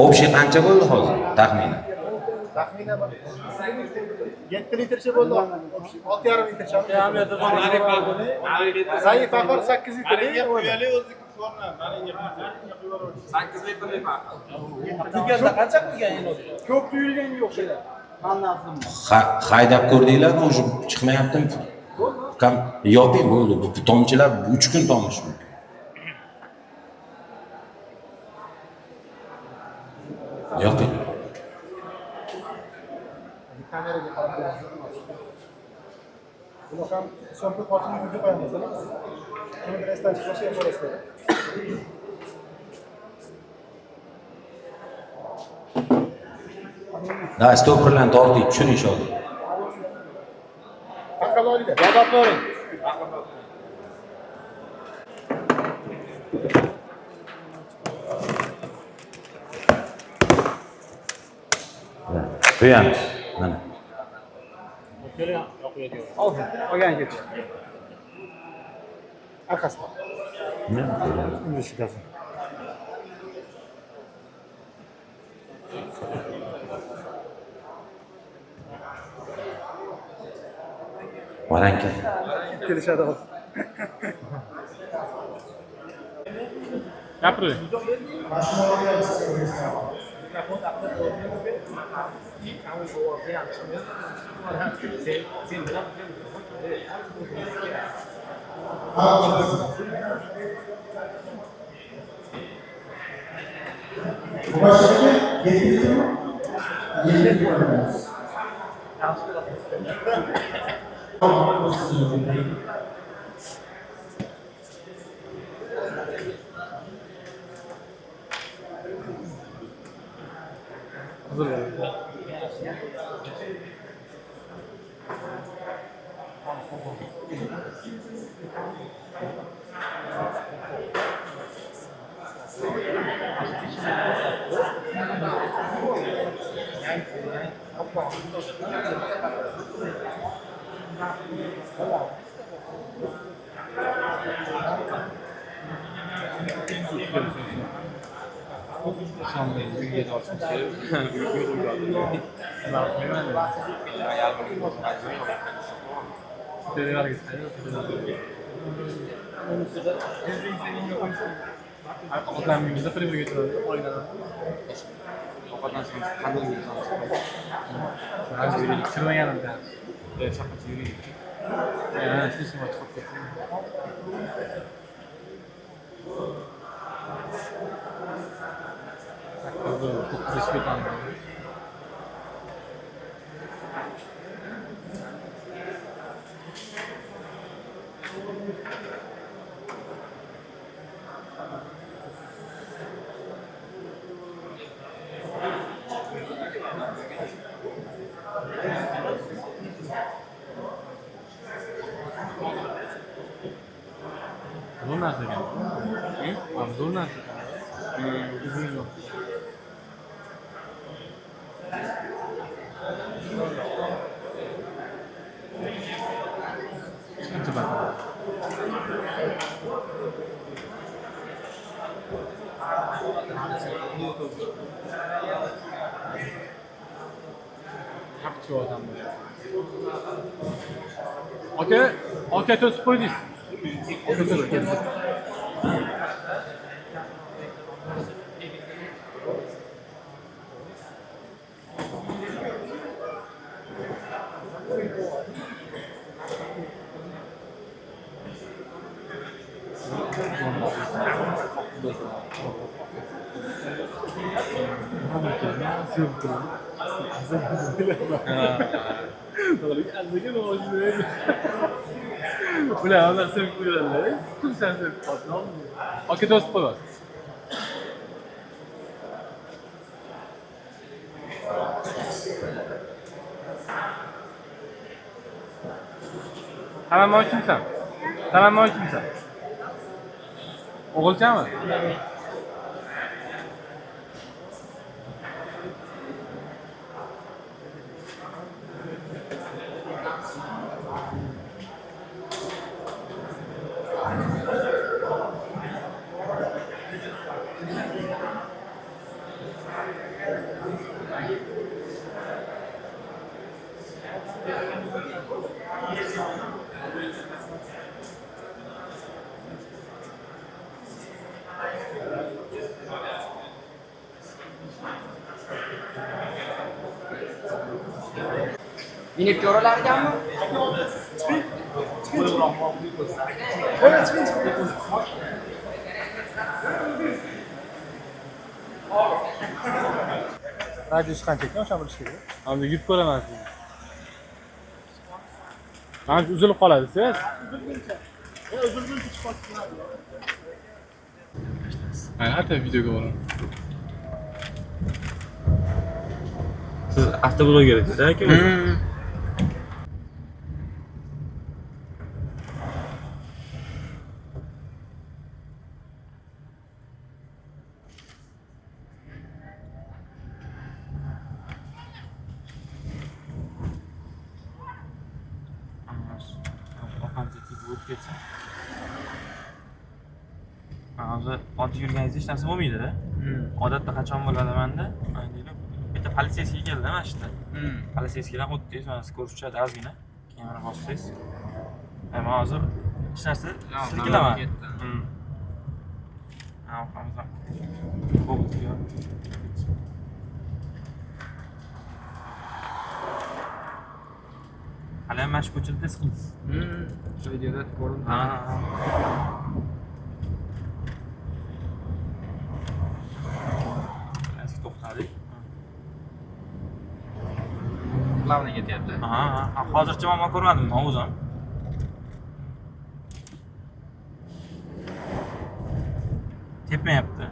Общий qancha bo'ldi hozir? Taxminan. Taxminan 7 litrcha bo'ldi. 6,5 litrcha. Zaif faqat 8 litr. 8 litrli farq. Turkiyada qancha qilgan endi? Ko'p tuyulganga o'xshaydi. Haydab ko'rdinglarmi? O'sha chiqmayaptimi? Kam yoping bo'ldi. Bu tomchilar 3 kun tomishi mumkin. Yoping. Kameraga qarab ko'ramiz. Buni ham hisobga qo'yib yuborib qo'yamiz. Buni bir esdan chiqarish ham bo'lasizlar. Da, stopperlarni torting, tushuning sho'g'il. Aqaloyida. Javob bering. Qo'yamiz. Mana. Olgan kech. Arkasidan. Endi shikasi. Varanka. Kelishadi hozir. Gapiring. Odamingizda privoga turadi, oilada. Ovqatdan so'ng qanday Hozir kirmaganimda. Chaqirib yuraylik. Hech nima chiqib ketdi. To'qqizinchi betonda. Zo'r narsa ekan. Zo'r narsa ekan. Qancha baxt. Haqchi odam. Aka to'sib qo'ydingiz. Bular hamma sevib qo'yadilar. Kimsan sevib qoldi. Aka do'st qo'yasiz. Salom kimsan? Salom kimsan? O'g'ilchami? Minib ko'ralarganmi? Radiosi qancha ekan o'sha bilish kerak. Hamda yurib ko'raman sizni. Mana uzilib qoladi, siz? Uzilguncha chiqib qoladi. Mana ata videoga boraman. Siz avtoblogersiz aka? Hozir oddiy yurganingizda hech narsa bo'lmaydi-da. Odatda qachon bo'ladi menda? Bitta politsiyskiy keldi mana shu yerda. Politsiyskiydan o'tdingiz, mana skor tushadi ozgina. Keyin mana bossangiz. Men hozir hech narsa silkilaman. Ha, hamza. Bo'ldi. Hali ham mashq ko'chirib test qildik. Shu videoda ko'rdim. Ha. Eski to'xtadik. Glavniy ketyapti. Ha, hozircha men ko'rmadim o'zim. Tepmayapti.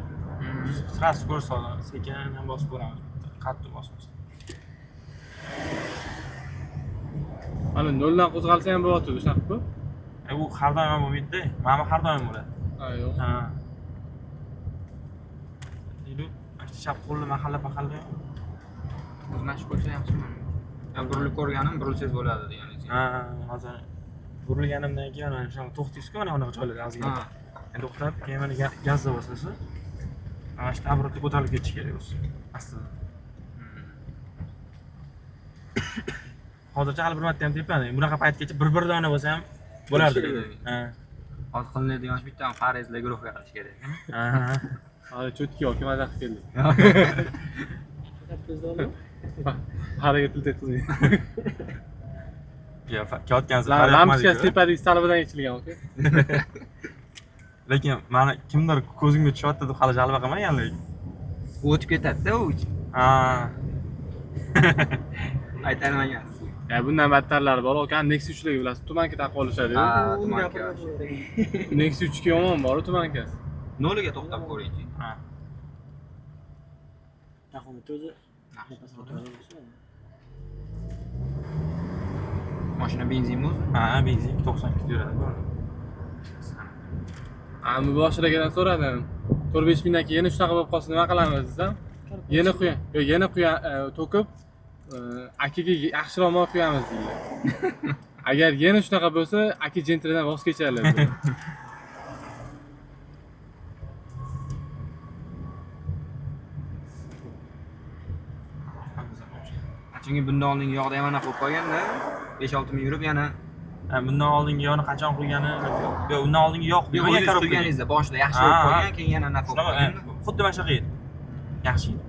Sras ko'rsam, sekin bosib ko'ramiz. Qattiq bosamiz. Mana noldan qo'zg'alsa ham bo'lyapti, shunaqa-ku. Bu har doim ham bo'lmaydi-da. Mana har doim bo'ladi. Ha, yo'q. Ha. Deydi, mana chap qo'lni mahalla-mahalla. O'z mashq bo'lsa yaxshimi? Men burilib ko'rganim burilsangiz bo'ladi deganingiz. Ha, hozir burilganimdan keyin mana shu to'xtaysiz-ku, mana bunaqa joylarda ozgina. Endi to'xtab, keyin mana gazda bosasiz. Mana shu оборотga ko'tarilib ketish kerak o'zi. Aslida. Hozircha hali bir marta ham tepmadi. Bunaqa paytgacha bir dona bo'lsa ham bo'lardi dedi. Ha. Hozir qilinadigan bitta farazli guruhga qilish kerak. Ha. Hali cho'tki yoki mazza qilib keldik. Haraga til tegizmaydi. Ya, kayotgansiz lampochkasi tepadagi salbidan yechilgan, oka. Lekin mana kimdir ko'zimga tushyapti deb hali jalba qilmagan lekin. O'tib ketadi-da u. Ha. Aytolmagan. Ya bundan battarlari bor. Oka, Nexus 3larga bilasiz, tumanka taqib olishadi. Ha, tumanka. Nexus 3 ga yomon bor, tumankasi. Noliga to'xtab ko'ring. Ha. Taxomat o'zi. Mashina benzinmi o'zi? Ha, benzin 92 yuradi. Ammo boshligidan so'radim. 4-5 mingdan keyin shunaqa bo'lib qolsa nima qilamiz desam, yana qo'ying. Yo'q, yana to'kib akaga yaxshiroq qo'yamiz deydi. Agar yana shunaqa bo'lsa, aka jentridan voz kechadilar. Chunki bundan oldin yog'da ham ana qo'yib qo'yganda 5-6 ming yurib yana bundan oldingi yog'ni qachon qilgani? Yo'q, undan oldingi yo'q bilmagan qarab qilganingizda boshida yaxshi bo'lib qolgan, keyin yana ana qo'yib qo'ygan. Xuddi mana shunaqa edi. Yaxshi edi.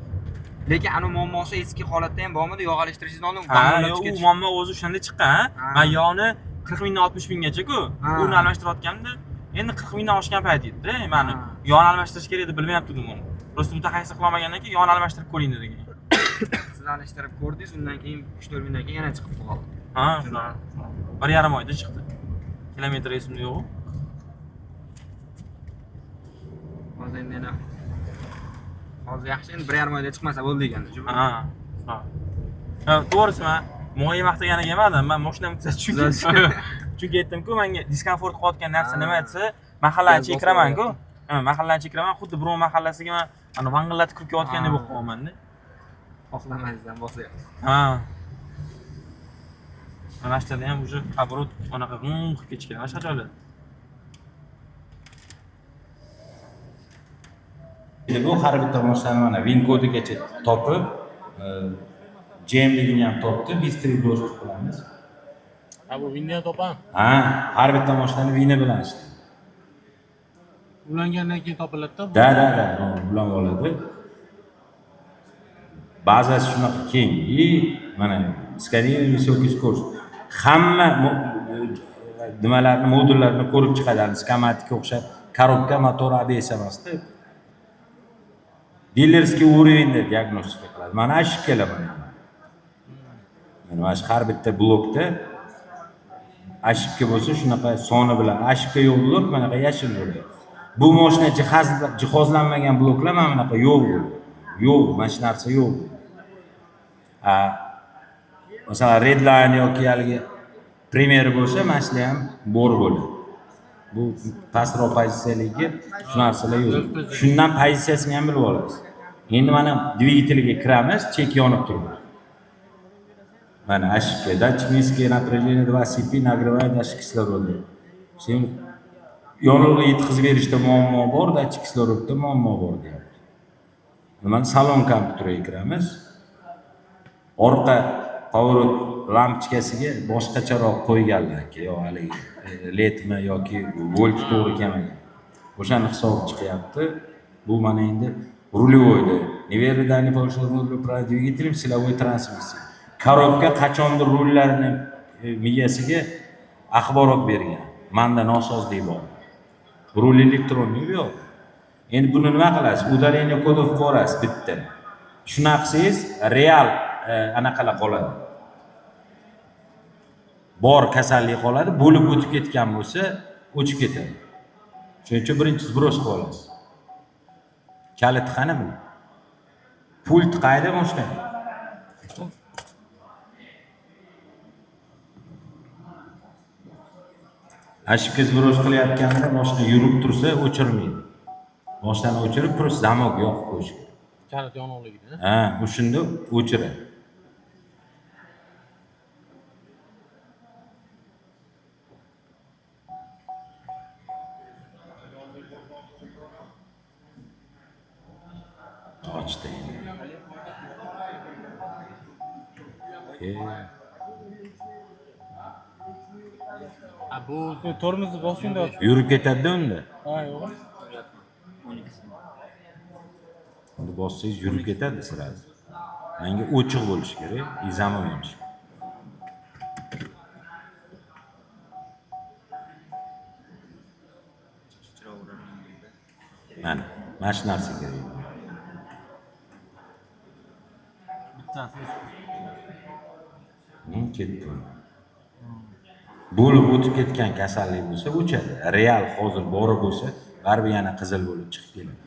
Lekin ana muammosi eski holatda ham bormidi? Yog' alishtirishingizdan oldin Ha, u muammo o'zi o'shanda chiqqan. Men yog'ni 40 mingdan 60 minggacha-ku, uni almashtirayotganda, endi 40 mingdan oshgan payt edi-da. Meni yog'ni almashtirish kerak deb bilmayapti uni. Prosta mutaxassis qilmagandan keyin yog'ni almashtirib ko'ring degan. Siz alishtirib ko'rdingiz, undan keyin 3-4 kundan keyin yana chiqib qoldi. Ha, shunaqa. 1,5 oyda chiqdi. Kilometr esimda yo'q. Hozir endi yana hozir yaxshi, endi 1,5 oyda chiqmasa bo'ldi ekanda. Ha. Ha, to'g'risi men mo'yi maqtaganiga emasdim. Men mashinamni tuzatishim chunki aytdim-ku, menga diskomfort qilayotgan narsa nima desa, mahallani chekiraman-ku. Ha, mahallani chekiraman, xuddi birov mahallasiga men ana vangillatib kirib kelayotgandek bo'lib qolaman-da. Xohlamasdan bosyapsiz. Ha. Mana shu yerda ham уже оборот anaqa qilib ketgan, mana shu joylarda. Bu har bitta mashinani mana VIN kodigacha topib, JMligini ham topdi, bistri dostуп qilamiz. Ha bu vinni topam. Ha, har bitta mashinani VINi bilan ishlaydi. Ulangandan keyin topiladi-da. Da, ulan oladi. Bazasi shunaqa keng, mana скорее высокий скорость. Hamma nimalarni, modullarini ko'rib chiqadi, skamatika o'xshab, korobka, motor, ABS emasda. Dilerskiy уровеньda diagnostika qiladi. Mana ashib kelaman. Mana shu har bitta blokda ashibka bo'lsa, shunaqa soni bilan, ashibka yo'q blok mana bu yashil bo'ladi. Bu mashina jihozlanmagan bloklar mana bunaqa yo'q bo'ladi. Yo'q, mana shu narsa yo'q. Masalan, Redline yoki haligi Premier bo'lsa, mana shular ham bor bo'ladi. Bu pastroq pozitsiyaligi shu narsalar yo'q. Shundan pozitsiyasini ham bilib olasiz. Endi mana dvigatelga kiramiz, chek yonib turibdi. Mana ashibka, датчик низкое напряжение 2 CP нагревает датчик кислорода. Sen yorug'ni yetkazib berishda muammo bor, dатчик kislorodda muammo bor deyapti. Mana salon kompyuteriga kiramiz. Orqa поворот lampochkasiga boshqacharoq qo'yganlar, yo haligi ledmi yoki volt to'g'ri kelmagan. O'shani hisob chiqyapti. Bu mana endi рулевойda. Невероятно повышенный модуль управления двигателем, силовой трансмиссия. Korobka qachondir rullarni miyasiga axborot bergan. Menda nosozlik bor. Rul elektronli yo'q. Endi buni nima qilasiz? Удаление kodov ko'rasiz bitta. Shuna qilsangiz real anaqalar qoladi. Bor kasallik qoladi, bo'lib o'tib ketgan bo'lsa, o'chib ketadi. Shuning uchun birinchi zbros qilib olasiz. Kalit qani bu? Pult qayda mashina? Ashibka zbros qilayotganda mashina yurib tursa, o'chirmaydi. Mashinani o'chirib turib, zamok yoqib qo'yish kerak. Kalit yonug'ligida. Ha, o'shunda o'chiradi. Ochdi. Bu tormozni boshingda Yurib ketadi unda. ha yo'q. Unda bossangiz yurib ketadi sirasi. Menga ochiq bo'lishi kerak, izami o'ynash. Mana shu narsa kerak. Ketdi. Bo'lib o'tib ketgan kasallik bo'lsa, o'chadi. Real hozir bori bo'lsa, baribir yana qizil bo'lib chiqib keladi.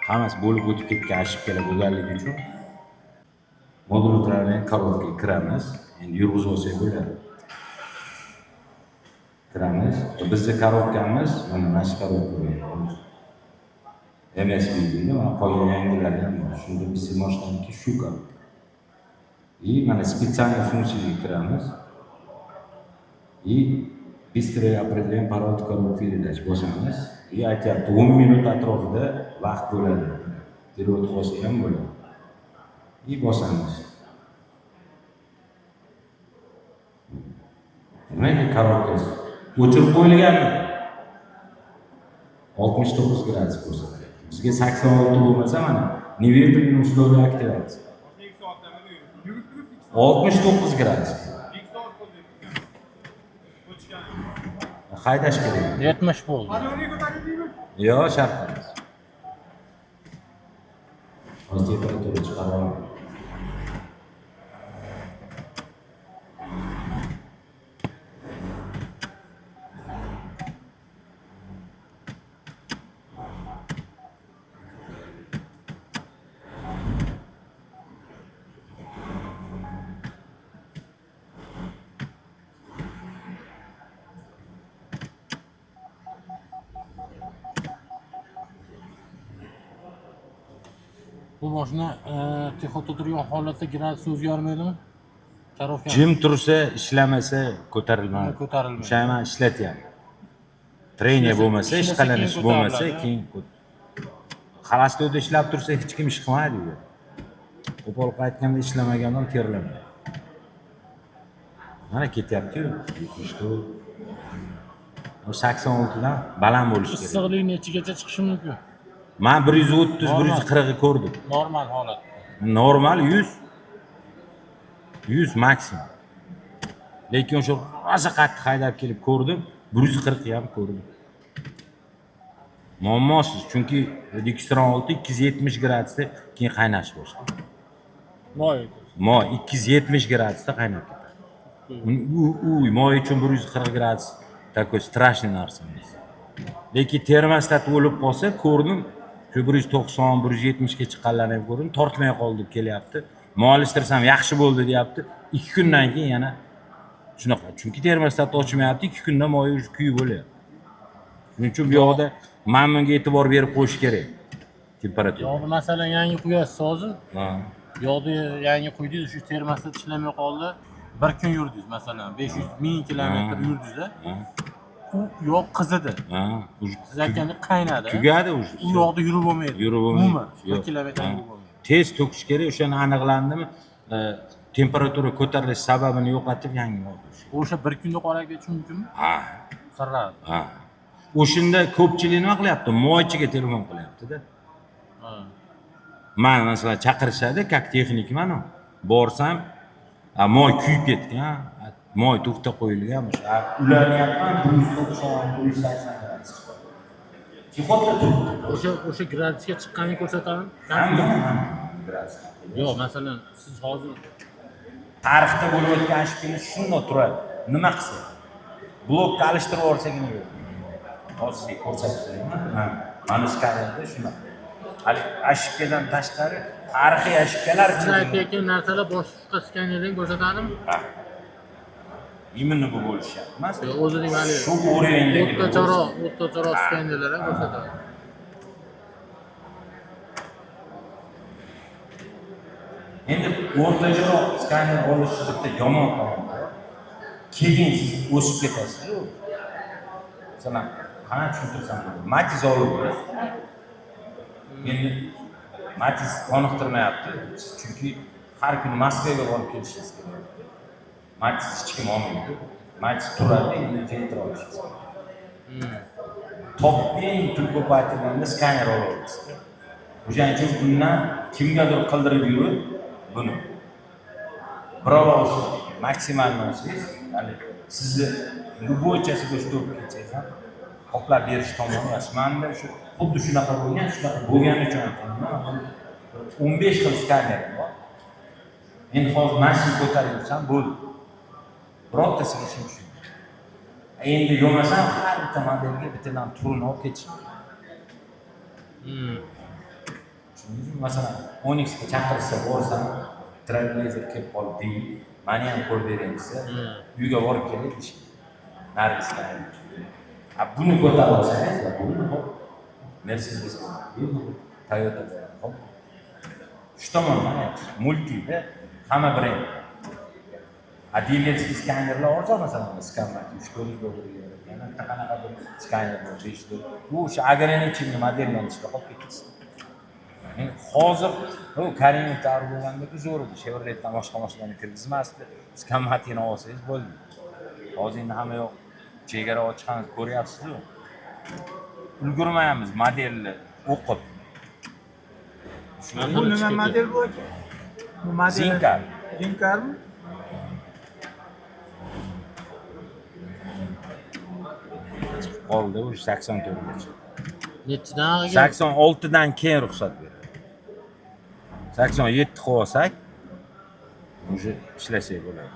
Hammasi bo'lib o'tib ketgan ashibkalar bo'lganligi uchun modul upravleniya korobkaga kiramiz. Endi yurg'izib olsak bo'ladi. Kiramiz. Bizning korobkamiz mana shu korobka. MSB deydi, mana qolgan yangilari ham bor. Shunda bizning mashinaniki shu korobka. И mana специальный funksiyaga kiramiz. И быстрое определение пароль коробки передач bosamiz. И aytyapti 10 minut atrofida vaqt bo'ladi. Перевод qilsa ham bo'ladi. И bosamiz. Nega korobkasi o'chirib qo'yilganmi? 69 gradus ko'rsatadi. Bizga 86 bo'lmasa mana неверный условия активации. 69 gradus. Haydash kerak. 70 bo'ldi. Yo'q, shart emas. temperatura chiqarib olaman. Bu mashina texnikada turgan holatda gradus o'zgarmaydimi? Karovka Jim tursa, ishlamasa ko'tarilmaydi. ko'tarilmaydi. O'shani man ishlatyapman. Treniya bo'lmasa, ishqalanish bo'lmasa, keyin xalostovda ishlab tursa hech kim ish qilmaydi bu. Qo'pol qaytganda ishlamagandan terlamaydi. Mana ketyapti-yu. Что? 86 dan baland bo'lishi kerak. Issiqlik nechigacha chiqishi mumkin? Men 130, 140 ga ko'rdim. Normal holat. Normal 100 maksimum. Lekin o'sha rosa qattiq haydab kelib ko'rdim, 140 ham ko'rdim. Muammosiz, chunki Dextron 6 270 gradusda keyin qaynash boshladi. Moy 270 gradusda qaynab ketadi. Moy uchun 140 gradus такой страшный narsa emas. Lekin termostat o'lib qolsa, ko'rdim, shu 190, 170 ga chiqqanlarni ham ko'rdim, tortmay qoldi deb kelyapti. Molishtirsam yaxshi bo'ldi deyapti. 2 kundan keyin yana shunaqa. Chunki termostat ochmayapti, 2 kunda moy уже kuyib bo'lyapti. Shuning uchun bu yoqda men bunga e'tibor berib qo'yish kerak. Temperatura. Yo'qni masalan yangi quyasiz hozir. Yo'qni yangi quydingiz, shu termostat ishlamay qoldi. Bir kun yurdingiz masalan 500 kilometr yurdingiz-da. U yo'q qizidi. Siz aytgandek qaynadi. Tugadi уже. U yoqda yurib bo'lmaydi. Yurib bo'lmaydi. Umuman 1 kilometr yurib bo'lmaydi. Tez to'kish kerak, o'shani aniqlandimi? Temperatura ko'tarilish sababini yo'qotib yangi moy qo'yish. O'sha bir kunda qolib ketishi mumkinmi? Ha. Sirrasi. Ha. O'shunda ko'pchilik nima qilyapti? Moychiga telefon qilyapti-da. Men masalan chaqirishadi, как texnik mana. Borsam, moy kuyib ketgan, moy to'xta qo'yilgan, ularniyapman 190, 180 gradus. Texnikda turibdi. O'sha gradusga chiqqanini ko'rsatadimi? Gradus. Yo'q, masalan, siz hozir tarixda bo'lib o'tgan shpinni shunday turadi. Nima qilsa? Blokka alishtirib yuborsagina yo'q. Hozir sizga ko'rsatib beraman. Mana skanerda shunaqa. Hali ashibkadan tashqari tarixiy ashibkalar siz aytayotgan narsalar boshqa skanerdan ko'rsatadimi? Ha. Imенно bu bo'lishyapti. Emas. O'zining hali shu o'rindagi o'rtacharoq skanerlar ham ko'rsatadi. Endi o'rtacharoq skaner olish bitta yomon tomoni. Keyin siz o'sib ketasiz-ku. Masalan, qana tushuntirsam bo'ladi. Matiz olib bo'lasiz. Endi Matiz qoniqtirmayapti. Chunki har kuni Moskvaga borib kelishingiz kerak. Matiz hech kim olmaydi. Matiz turadi, endi filtr olishingiz kerak. Topib eng tur ko'paytirganda skaner olasiz. O'shaning uchun bundan kimgadir qildirib yurib, buni birov olsa maksimalni olsangiz, ya'ni sizni любойchasiga shu to'p ketsangiz ham qoplab berish tomoni yaxshi. Menda shu xuddi shunaqa bo'lgani uchun aytaman. 15 xil skaner bor. Endi hozir mashina ko'tarib yursam bo'ldi. Birortasiga ishim tushadi. Endi yo'masam har bitta modelga bittadan turini olib ketish. Masalan, Onyx ga chaqirsa borsam, Trailblazer kelib qoldi deydi. Meni ham ko'rib bering desa, uyga borib kelib ish. Nargislar. Buni ko'tarib olsangiz, bo'ldi. Mercedes, Toyota, hop. Shu tomondan multida hamma brend. Dilerskiy skanerlar olsa masalan, skaner 3-4 dollarga yana qanaqa bir skaner bor 5 dollar. Bu o'sha ограниченный modellarni ishga qolib ketdi. Hozir u Karimov davri bo'lganda zo'r edi. Chevroletdan boshqa mashinalarni kirgizmasdi. Skamatini olsangiz bo'ldi. Hozir endi hamma yoq chegara ochiqani ko'ryapsiz-ku. Ulgurmayapmiz modelni o'qib. Bu nima model bu aka? Bu model Zinkar. Zinkarmi? Qoldi o'sha 84 gacha. Nechidan? 86 dan keyin ruxsat beradi. 87 qilib olsak, уже ishlasak bo'ladi.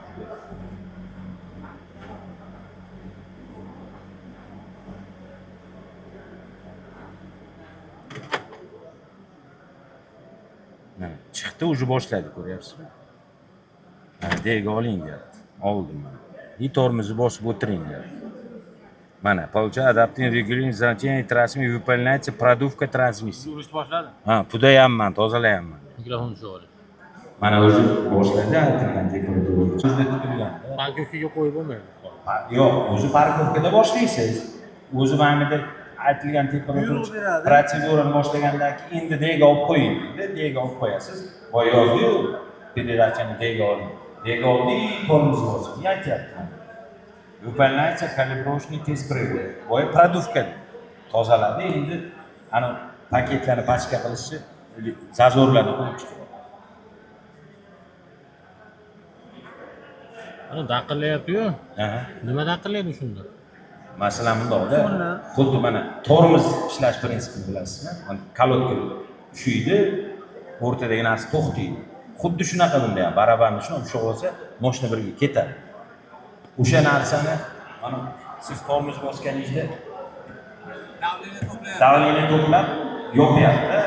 Mana chiqdi, уже boshladi, ko'ryapsizmi? Mana dega oling deyapti. Oldim mana. И tormozni bosib o'tiring deyapti. Mana, получается, адаптивный регулирование значения трансмиссии выполняется продувка трансмиссии. Urishni boshladi. Ha, pudayapman, tozalayapman. Mikrofon shu. Mana o'zi boshladi aytilgan temperatura. O'zida tutilgan. Parkovkaga qo'yib bo'lmaydi. Yo'q, o'zi parkovkada boshlaysiz. O'zi mana aytilgan temperatura protsedurani boshlagandan keyin endi dega olib qo'ying deydi. Dega olib qo'yasiz. Voy yozdi-yu, передачani dega oling. Dega oldi, tormozni bosib. Aytyapman. Выполняется калибровочный тест прыгы. Voy продувка tozaladi. Endi ana paketlarni pachka qilishi zazorlarni qo'yib chiqadi. Ana daqillayapti-yu. Nima daqillaydi shunda? Masalan bundoqda, xuddi mana tormoz ishlash prinsipini bilasizmi? Mana kalotka ushiydi, o'rtadagi narsa to'xtaydi. Xuddi shunaqa bunda ham barabarni shuni ushlab olsa, mashina birga ketadi. O'sha narsani mana siz tormoz bosganingizda davleni to'plab yopyapti.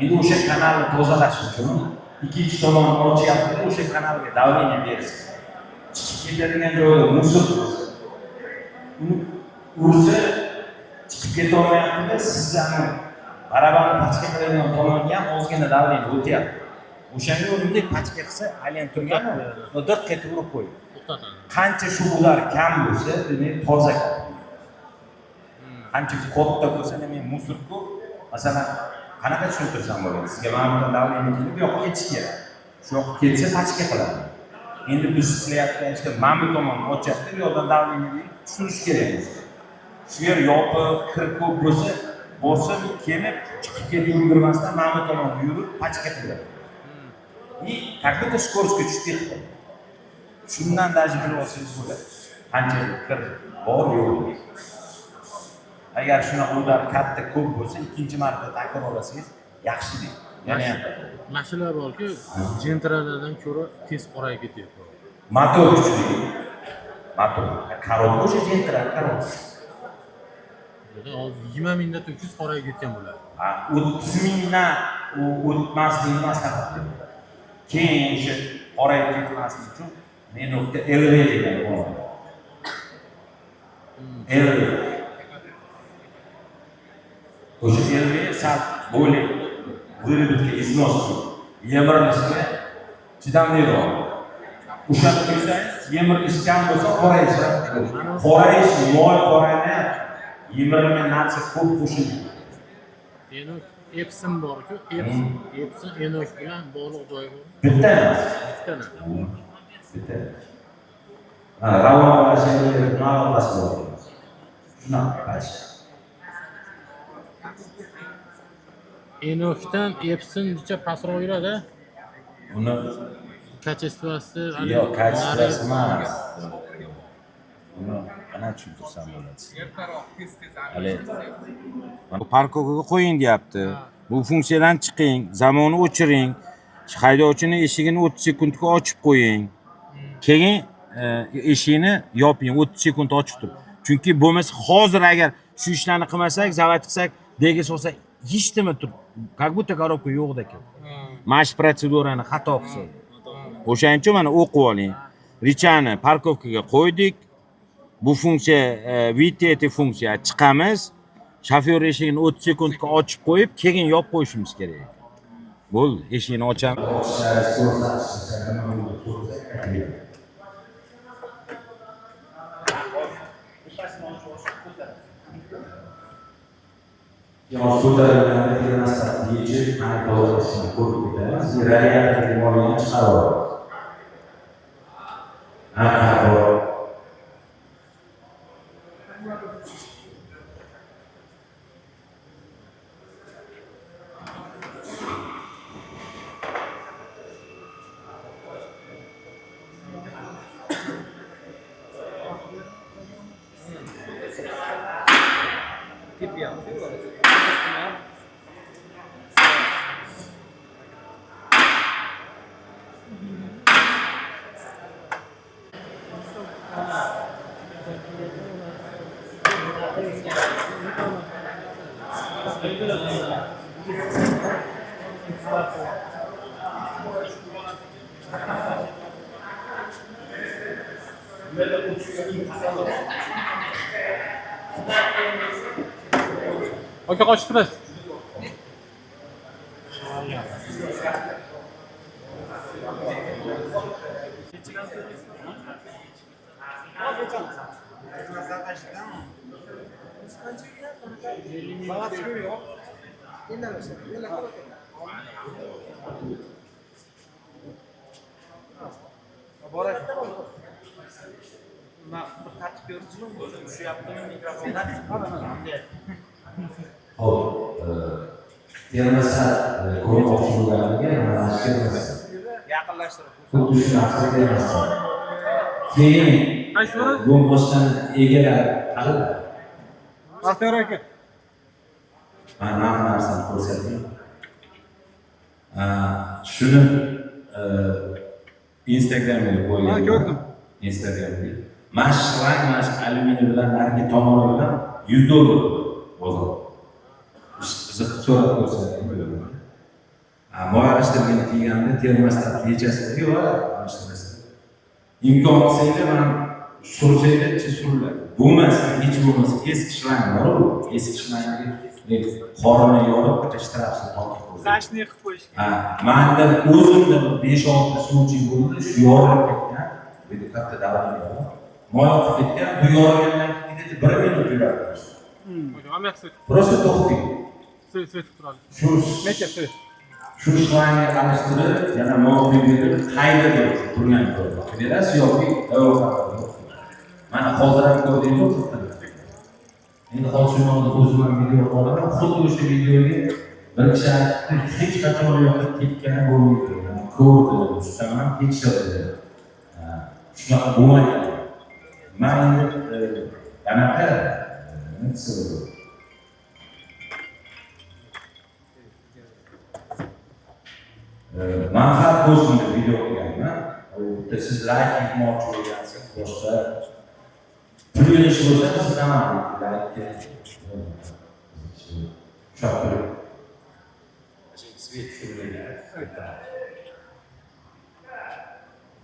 Endi o'sha kanalni tozalash uchun ikkinchi tomonni ochyapti, o'sha kanalga davleni berasiz. Chiqib ketadigan joyda musor uni ursa chiqib keta olmayapti-da, sizlarni barabarni pachka qiladigan tomonga ham ozgina davleni o'tyapti. O'shanga o'rinda pachka qilsa, aylanib turgani, diq etib urib qo'ydi. Qancha shular kam bo'lsa, demak toza. Qancha katta bo'lsa, demak musor ko'p. Masalan, qanaqa tushuntirsam bo'ladi? Sizga mana bundan davleni kelib, bu yoqqa ketish kerak. Shu yoqqa ketsa pachka qiladi. Endi biz qilayotgan ishda mana bu tomonni ochyapti, bu yoqdan davleni tushirish kerak. Shu yer yopiq, kir ko'p bo'lsa, bosib kelib, chiqib ketib yurmasdan mana bu tomonga yurib pachka qiladi. И как будто скоростga tushib ketdi. Shundan даже bilib olsangiz bo'ladi. Qancha kir bor yo'q. Agar shunaqa udar katta ko'p bo'lsa, ikkinchi marta takror olasangiz yaxshi deydi. Yana mashinalar borki, jentralardan ko'ra tez qorayib ketyapti. Motor kuchli. Motor. Karotka o'sha jentra karotka. Hozir 20 mingdan to'kis qorayib ketgan bo'ladi. 30 mingdan u o'tmasligini maslahat beraman. Keyin o'sha qorayib ketmaslik uchun men nokta LV degan bor. LV. O'sha LV sal более выработка износки. Yemirilishga chidamliroq. O'shani qo'ysangiz, yemirilish kam bo'lsa qorayish. Qorayish moy qoraymayapti. Yemirilgan narsa ko'p qo'shiladi. Endi Epson bor-ku, Epson Enosh bilan bog'liq joyi bor. Bitta emas. Bitta. Ravon olashingizga navbatasi bor. Shunaqa. Enoshdan Epsongacha pastroq yuradi. Uni kachествоsi yo'q, kachествоsi emas. Uni qana tushuntirsam bo'ladi. Hali bu parkovkaga qo'ying deyapti. Bu funksiyadan chiqing, zamonni o'chiring. Haydovchining eshigini 30 sekundga ochib qo'ying. Keyin eshikni yoping, 30 sekund ochiq turib. Chunki bo'lmasa hozir agar shu ishlarni qilmasak, zavat qilsak, dega solsa hech nima turib, как будто коробка yo'qdek. Mana shu protsedurani xato qilsak. O'shaning uchun mana o'qib oling. Richani parkovkaga qo'ydik. Bu funksiya выйти этой funksiya chiqamiz. Shofyor eshigini 30 sekundga ochib qo'yib, keyin yopib qo'yishimiz kerak. Bo'ldi, eshikni ochamiz. Yo'q, ko'tarilgan termostat yechib, ana tozalashni ko'rib ketamiz. Radiatorni moyani chiqarib olamiz. Ana Aka qochib turasiz. Hop, termasa ko'rmoqchi bo'lganiga xuddi shu narsa termasa. Keyin bo'mbosdan egalar qiladi. Baxtiyor aka. Mana bu narsani ko'rsating. Shuni Instagramga qo'ygan. Ha, ko'rdim. Instagramga. Mashlang alyuminiy bilan narigi tomoni bilan $100 bozor. Qiziq so'rab ko'rsating. Moy aralashtirgan kiyganda termostat nechasida yo'q, aralashtirasiz. İmkon olsaydı ben sursaydı suriladi. Bo'lmasa, hech bo'lmasa eski shlang bor-ku, eski shlangni qorini yorib qishtirasiz topib qo'ying. Zashni qilib qo'yish kerak. Manda o'zimda 5-6 suvchi bo'ldi, shu yorib ketgan. Bu katta davlat bor. Moy oqib ketgan, bu yorilgandan keyin 1 minut yuradi. Rahmat. Просто to'xting. Svet turadi. Shu Necha svet? Shu shlangni alishtirib, yana moy berib, qayda turgan ko'rdi. Berasiz yoki mana hozir ham ko'rdingmi? Endi hozir o'zim ham video olaman. Xuddi o'sha videoga bir kishi aytdi, hech qachon yo'qib ketgan bo'lmaydi. Ko'rdi, tushsaman tekshirdi. Shunaqa bo'lmagan. Men endi anaqa man har o'zimda video qo'yganman. Siz like etmoqchi bo'lgansiz, boshqa pul berish bo'lsa sizdan ham like chopib svet tushirmaydi.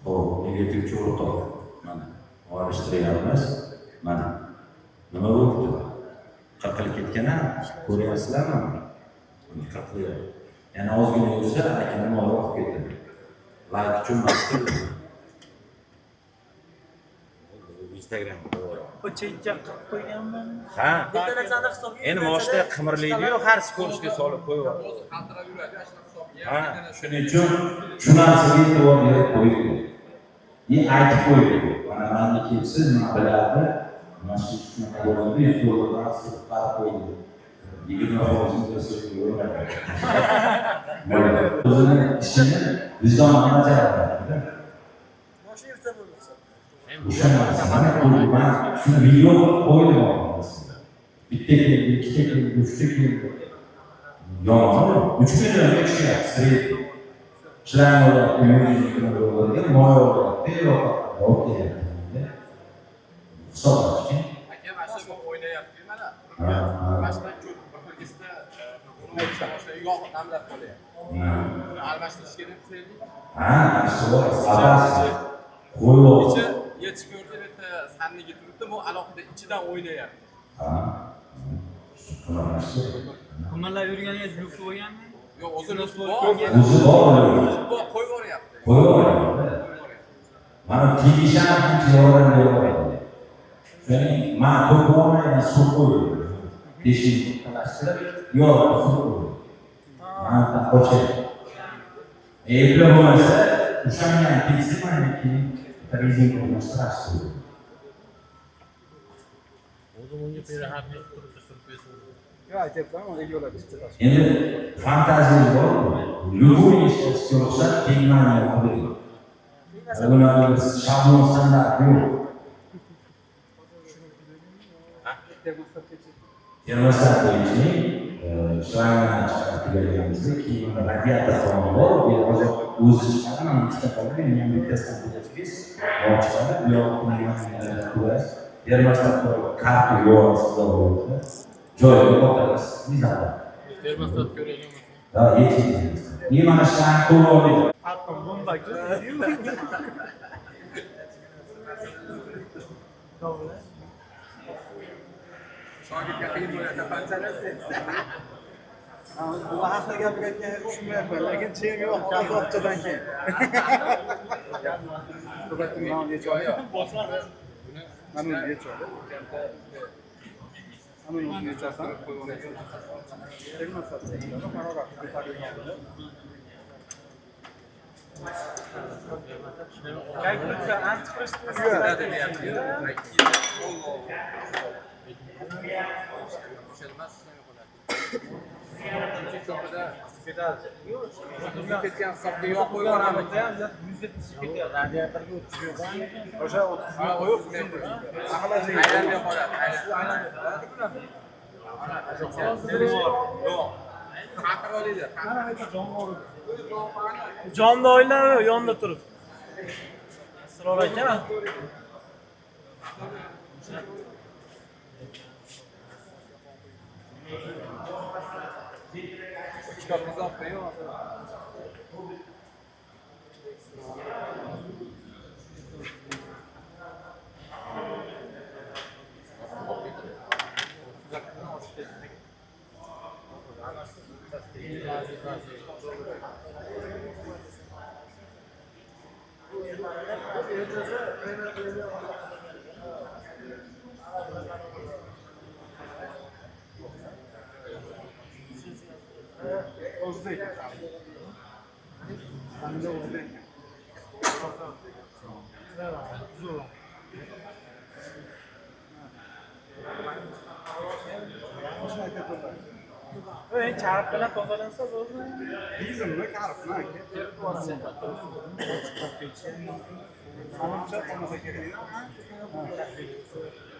Xo'p, negativchi o'rtoq mana olishtiryapmiz. Mana nima bo'ldi? Qirqilib ketgan-a? Ko'ryapsizlarmi? Qirqilib. Yana ozgina yursa, akani moy oqib ketadi. Like uchun mashhur. Instagramga qo'yaman. Ko'chaga qilib qo'yganman. Ha. Bitta narsani hisobga. Endi moshda qimirlaydi-yu, har skorsga solib qo'yib. Qaltirab yuradi, shunaqa hisobga. Ha, shuning uchun shu narsaga e'tibor berib qo'ying. Aytib qo'ying. Mana meniki siz nima biladi? Mana shu shunaqa bo'ladi, $100 qilib qo'ying. 20% so'rayman. O'zini ishini vijdon bajaradi. Mashina yursa bo'lsa. O'sha narsani shuni video qo'ydim. Bitta keldi, ikkita keldi, uchta keldi. Yo'qmi? 3 million tushyapti. Straight. Shlang olyapti, $100 moy olyapti, okey. Hisoblashgan. Aka mana shu o'ynayapti mana. Ha. Boshdan ko'rgizda yog' namlab qo'yadi. Almashtirish kerak sizga. Ha, shu qo'yib. Ichi yetib ko'rdi, bitta sanniga turibdi, bu alohida ichidan o'ynayapti. Ha. Kumanlar yurganingiz yurib bo'lganmi? Yo'q, o'zi O'zi bor. qo'yib yuboryapti. Qo'yib yuboryapti. Mana tegisham hech yordam bermaydi. Ya'ni men ko'p bo'lmaydi, suv qo'ydim. Beshini talashtirib, yo'q, suv qo'ydim. Mana qo'shib. E'tibor bo'lmasa, o'shandan tegsa mana keyin rezin qo'ymasdan O'zim unga perahatni turib surpriz. Endi fantaziya bormi? Любой ishga ruxsat tegmani yo'q. Bunaqa shablon standart yo'q. Termostat deyishning shlangni chiqartirganimizda keyin radiator ham bor. Bu hozir o'zi chiqadi, mana ikkita qoldi, men bittasini bo'lachiz. Chiqadi, bu yoqni nimaga qo'yasiz? Termostat karta yo'qsiz bo'ladi. Joyga qo'yasiz. Nizam. Termostat ko'raylik. Ha, yetishdi. Men mana shlang qo'yib oldim. Arqon bomba. Shogirdga qiyin bo'ladi, panchalasi. Bu haqda gapirayotgan tushunmayapman, lekin chem yo'q, azobchadan keyin. Mana necha oy? Mana necha oy? Mana necha oy? Tegmasa, harorat ko'tarilgan. Kalkulka antifriz ketgan hisobga yo'q qo'yib yuboramiz. Radiatorga o'tkazgan. O'sha 30 ming qo'yib, Aylanmay qoladi. Haqir olaydi. Jonda o'ylar yonda turib. Siror ekan. Kitobimiz olib o'zbek. Hamda o'zbek. Zo'r. Chariq bilan tozalansa bo'ladi. Bizimni qaribmi aka? Salomcha qolmasa kerak.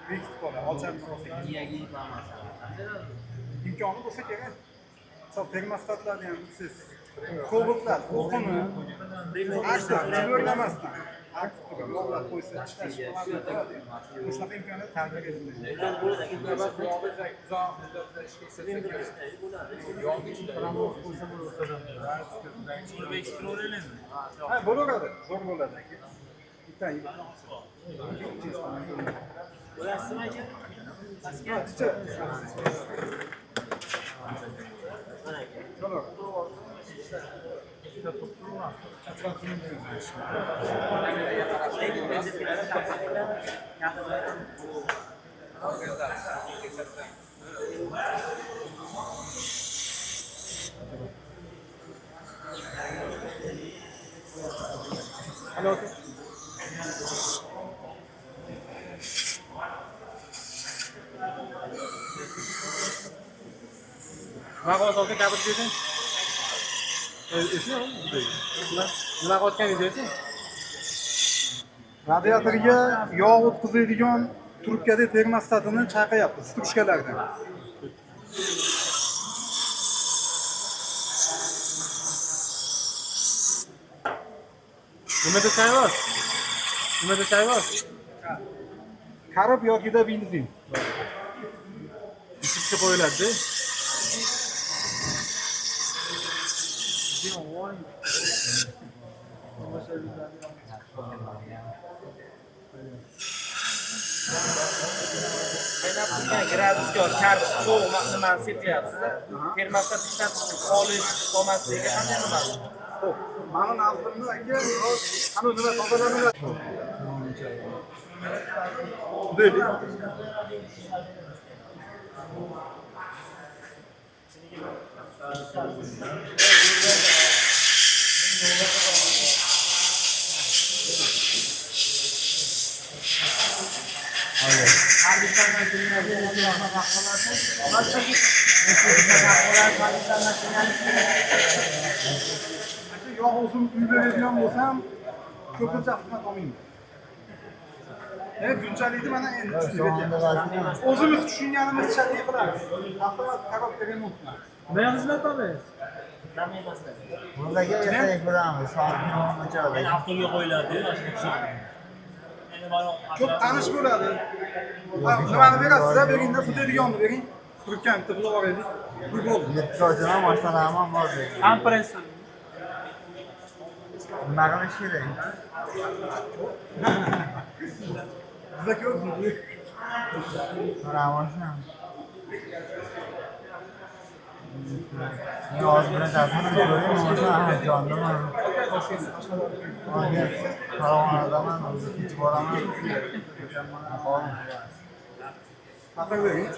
Bekitib qoladi, ochamiz olsa kerak. Imkoni bo'lsa kerak. Hisob termostatlarni ham siz ko'biklar, o'qini, aktiv o'ylamasdan aktiv turib yo'qlab qo'ysa ishlash bo'ladi. Shunaqa imkoniyat taqdim etilmaydi. Ha, bo'laveradi, zo'r bo'ladi aka. Bitta Bo'lasizmi aka? Hello. Nima qilib kabul deding? Nima qilayotganingiz Radiatorga yog' o'tkazadigan trubkada termostatini chaqayapti, strujkalardan. Nimada choy bor? Nimada choy bor? Karib yokida benzin. Ichishga qo'yiladi. Graduskor karib so'g'ma nimani setyapsiz? Termostat ishlatishni olish olmasligiga qanday nima? Xo'p, mana nazrimni aka, ana nima tozalanadi. Deylik. Yog' o'zim uyda beradigan bo'lsam, ko'pincha xizmat olmayman. Bunchalikni mana endi tushundik. O'zimiz tushunganimizcha qilamiz. Avtomat korobka remont. Nima xizmat olmaysiz? Bunlarga ertaga bilamiz. Soat 10:00 Avtoga qo'yiladi, Ko'p tanish bo'ladi. Nimani berasiz? Beringda futadigonni bering. Turkan bitta qilib olaylik. Bu bo'ldi. 7 soatdan mashinalar ham bor. Kompressor. Nima qilish kerak? Bize ko'p. Ravoshna. Ne az bile dersen göreyim ama canlı mı? Hayır. Tamam adamın hiç varamaz. Hatta göreyim.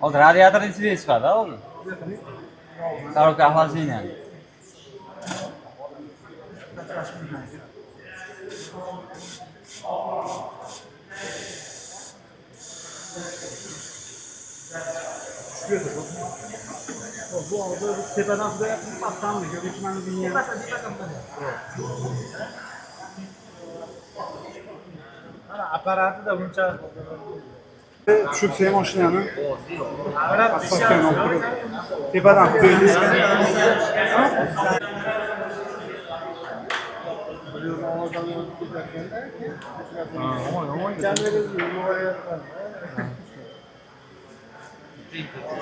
Hozir radiator ichiga chiqadi, hozir. Коробка охлаждения. Bu arada tepeden suda yapıp attan mı? Göbekmen'i dinleyelim. Aparatı da bunca tushib sen mashinani asfaltga olib tepadan qo'yishgan.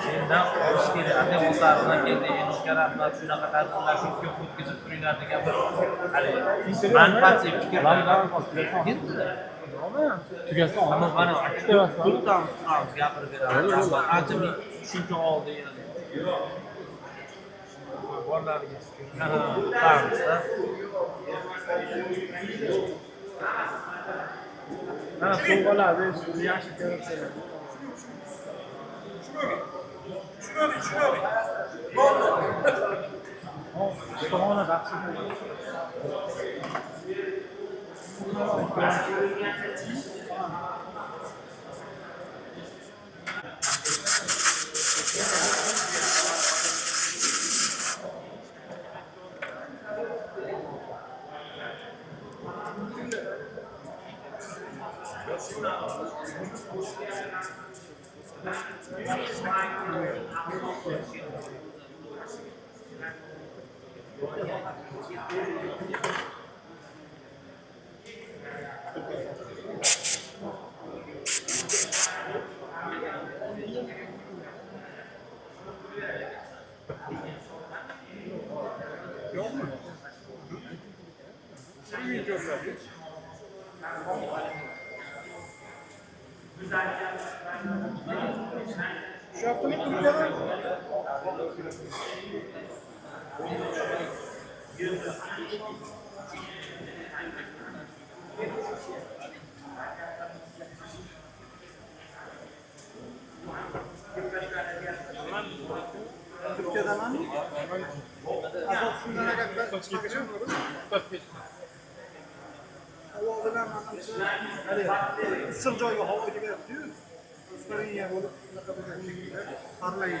Sendan olish kerak. Ade o'zlaridan keldi, Enosga rahmat, shunaqa tadbirlar ko'p o'tkazib turinglar degan bir manfaatli fikrlar. Tugasin, Ammo mana puldan turamiz, gapirib beramiz. Ancha tushuncha oldi yani. Borlariga turamizda. Mana sovg'alar, yaxshi ko'ribsizlar. Şu haftalık durumda Türkiye'den hangi? Asasından kadar çıkacak mı? Hava bilen hadi ısır joyga hava gibi yapıyoruz. Isırın ya olup parlayın.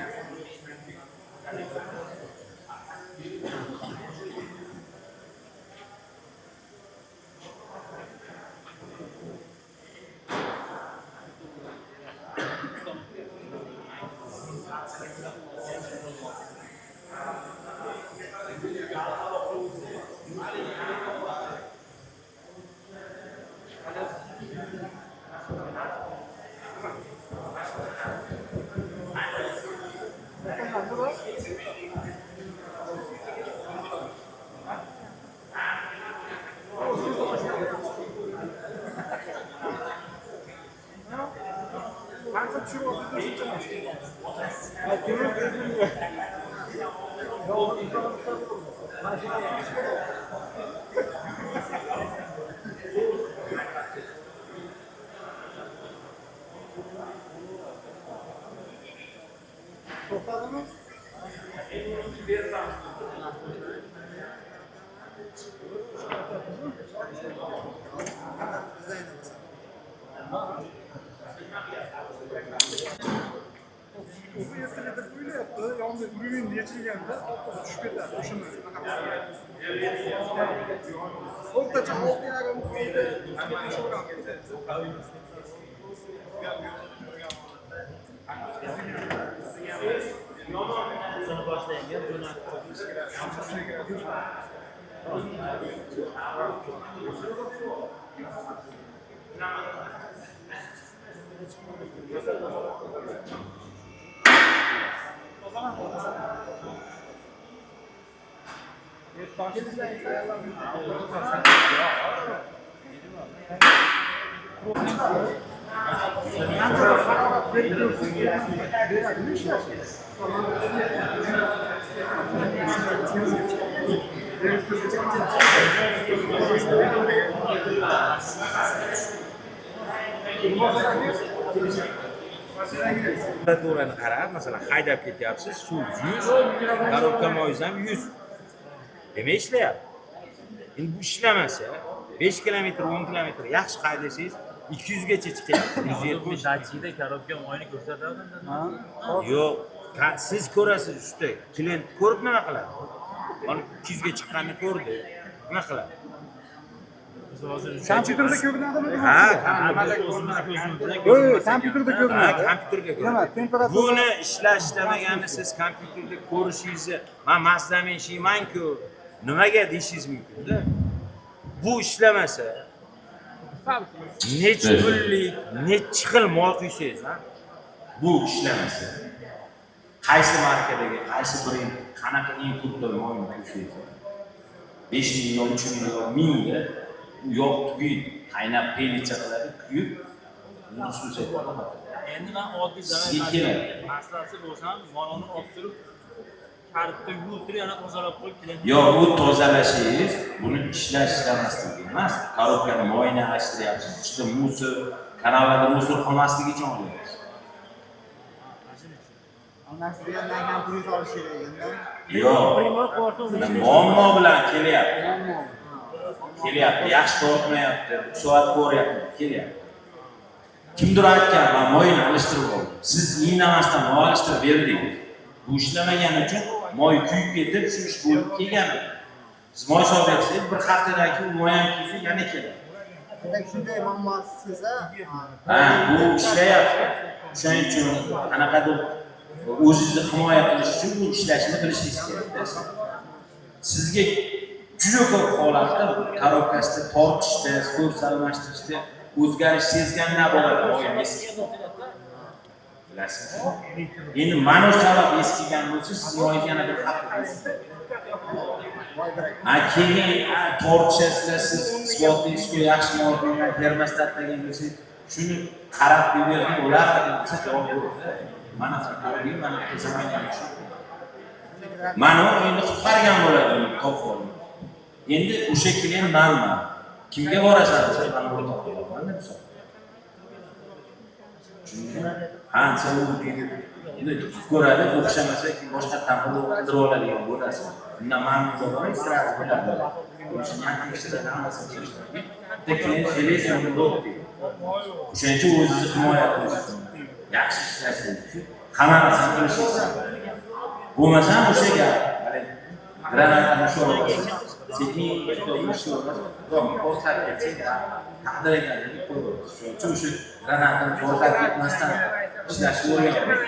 Bu yasayı da böyle yaptı. Yalnız ürün geçirgende altta düşkünler. Düşünün. Ortaca altı yarım koydu. Sana başlayın. Temperaturani qarab, masalan, haydab ketyapsiz, suv 100, korobka moyingiz ham 100. Demak ishlayapti. Endi bu ishlamasa, 5 kilometr, 10 kilometr yaxshi haydasangiz 200 gacha chiqyapti. 170. Datchikda korobka moyini ko'rsatadimi? Yo'q, siz ko'rasiz usta. Klient ko'rib nima qiladi? Mana 200 ga chiqqanini ko'rdi. Nima qiladi? Kompyuterda ko'rinadimi? Ha, kompyuterda Kompyuterda ko'rinadi. Ha, kompyuterga Nima, ko'radi. temperatura- Buni ishlashlamaganda siz kompyuterda ko'rishingizni men maslaman shiyman-ku, nimaga deyishingiz mumkin-da. Bu ishlamasa necha kunlik, necha xil mol quysangiz, ha? Bu ishlamasa qaysi markadagi, qaysi brend, qanaqa inputda moyni quysangiz, 5 million, 3 million, mingga yog' tugaydi, qaynab pelicha qiladi, kuyib, uni suv sepib oladi. Endi men oddiy Sizga keladi. maslahati bo'lsam, moloni olib turib, karitda yuvib turib, yana tozalab qo'yib keladi. Yo'q, bu tozalashingiz, buni ishlamaslik emas. Korobkani moyini ashtiryapsiz, ichida musor, kanallarda musor qolmasligi uchun olyapsiz. Yo'q, muammo bilan kelyapti. Yaxshi tortmayapti, soat ko'ryapti, kelyapti. Kimdir aytgan, men moyini alishtirib oldim. Siz indamasdan moy alishtirib berdingiz. Bu ishlamagani uchun moy kuyib ketib, shu ish bo'lib kelgan. Siz moy solyapsiz, bir haftadan keyin moy ham kuyib yana keladi. Shunday muammosi sezsa, Ha, bu ishlayapti. Shuning uchun qanaqadir o'zingizni himoya qilish uchun bu ishlashni bilishingiz kerak. Sizga juda ko'p holatda korobkasida tortishda, ko'rs almashtirishda o'zgarish sezganlar bo'ladi. Moy eski. Bilasiz. Endi mana shu sabab eskigan bo'lsa, siz moyga yana bir haq berasiz. Keyin tortishasizlar, siz isbotlaysiz, yaxshi moy qo'ygan, termostat degan bo'lsa, shuni qarab berding, ular desa javob beradi. Mana xatoyi, mana zamonaviy shu. Mana endi qutqargan bo'ladi to'g'ri. Endi o'sha klient manman. Kimga borasan desa, mana bu to'g'riman deb so'raydi. Qancha endi ko'radi, o'xshamasa boshqa tanqid qilib oladigan bo'lasiz. Bundan mamnun bo'lib, sirasi bo'ladi. O'shani ham tekshiradi, hammasini tekshiradi. Klient seleksion bo'ldi. O'shaning uchun o'zingizni himoya qilish yaxshi ishlashingiz uchun hammasini qilishingiz. Bo'lmasa o'sha gap, granatani sho'rasiz. Sekin sho'rasiz. Qo'rqib ketsa, taqdirga qo'yasiz. Shuning uchun o'sha granatani qo'rqib ketmasdan ishlashni o'rganing.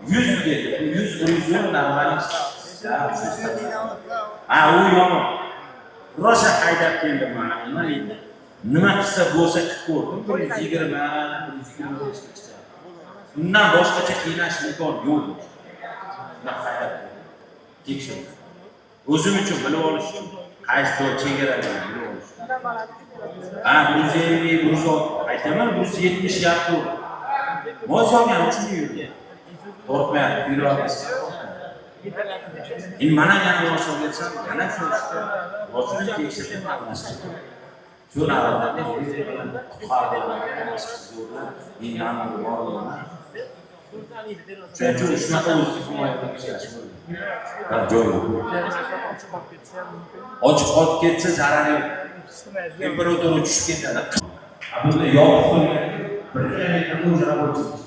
100 dedi, 100 normal ish. U yomon. Rosa haydab keldim mana, nima deydi? Nima qilsa bo'lsa qilib ko'rdim. 120, 125 ta. Bundan boshqacha qiynash imkon yo'q. Nima haydab tekshir. O'zim uchun bilib olish uchun qaysi joy chegaralarni bilib olish. 150, 160, aytaman 170 yapti. Moy solgan uchun yurdi. Tortmayapti, yuramiz. Endi mana yana moy solsam, yana shu ishda boshqa tekshirib qilamiz. Shu narsani ochiq qolib ketsa zarari yo'q. Temperatura tushib ketadi. Bunda yopiq qo'ygan bir kilometr o'zi работает.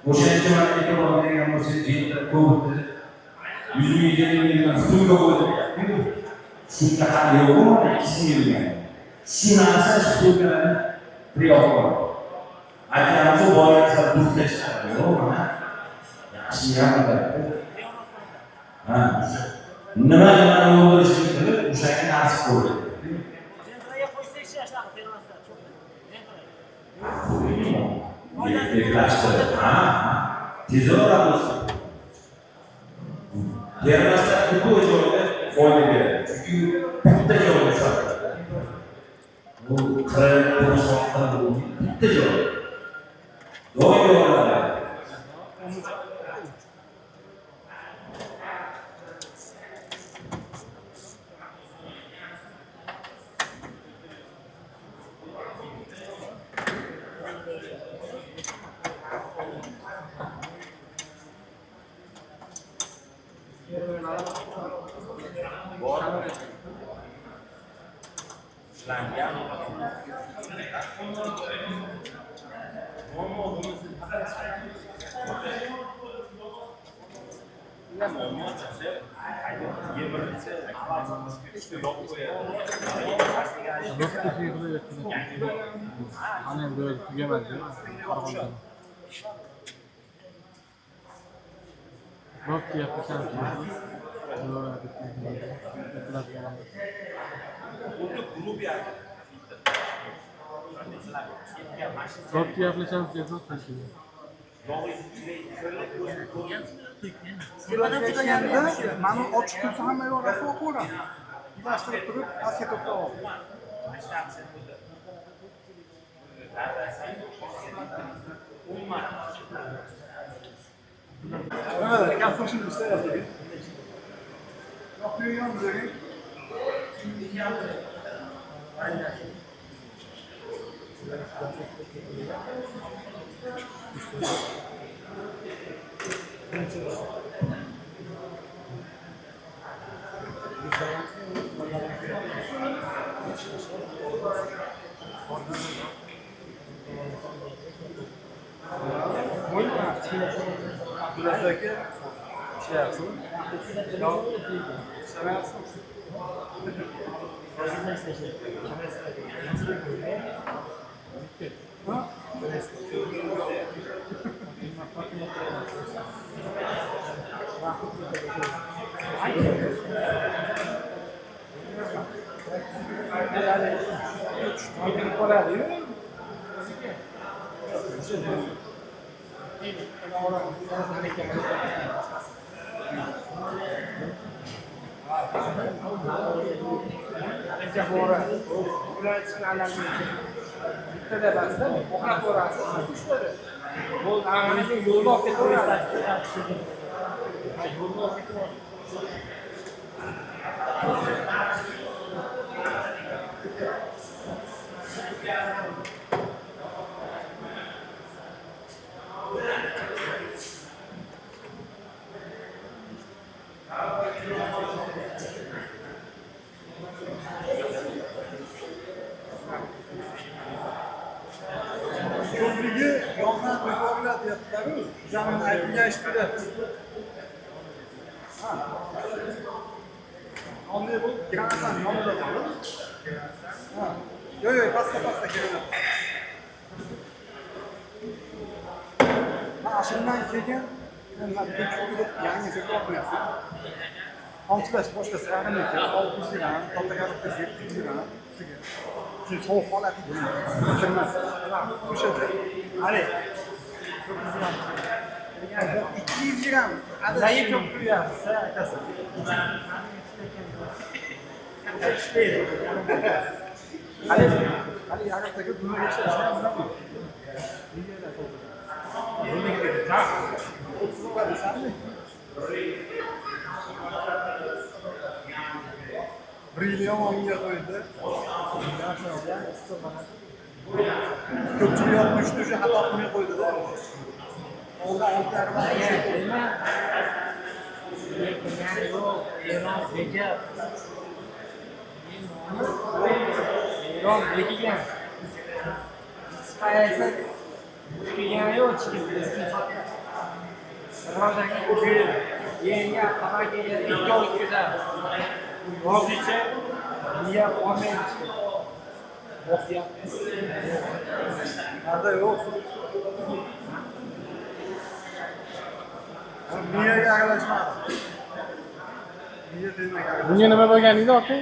O'shancha mana e'tibor bergan bo'lsangiz, yerda ko'p 100 million stulga qo'ydi. Shunda ham yo'q, 2 million. Shu narsa stulgalarni priyoqlar. Aytamiz, boyasa buhtashlar yo'q, mana yaxshi yaramayapti. Nimaga mana o'ldirishni bilib, o'shanga nasib bo'ldi. Tezroq bo'lsin. termaslar ko'p joyda foyda beradi. Chunki bitta joyda saqlanadi. Bu qirq, 90 bitta joyda. Doim yo'qoladi. Hani böyle tügemez ya. Arkamdan. Bak yapacağım. Bak yapacağım. Suratga mana ochiq tursa hamma yoq raso qo'yadi. Ilashtirib turib, pastga to'plab oldi. Evet, gaz taşın üstte yazıyor. Yapıyor yan üzeri. Buradaki şey yapsın. Yok. Sana yapsın. Ha? Ko'pligi yoldan qo'yiladi deyaptilar-ku, zamin aybillashtiradi. Ha. Qanday bu granatdan yonida bor. Ha. Yo'q, pastga keladi. Ha, shundan keyin yangi ko'proq qo'yasiz. Qonchilash boshlasa ya'ni 600 gram, to'g'ri 700 gram. Çünkü soğuk falan bitirmez. Kuşadı. Hani 200 gram. Zayıf yok ya. Sen Hani yarın takıp bunu geçer. Sen bunu mu? Bunu gidelim. Ha. 30 var sen mi? Brilliant olmuyor böyle. Kötü yapmıştı şu hata yapmaya koydular. Orada altlar var. İran bekigen. Sayesinde bekigen yok çıkıyor. Ramazan'ın günü yeni hava geliyor. İlk yol güzel. Vazgeçe niye Ahmet Bosya nerede yok? Niye yaklaşma? Niye demek yaklaşma? Bunga nima bo'lgan edi aka?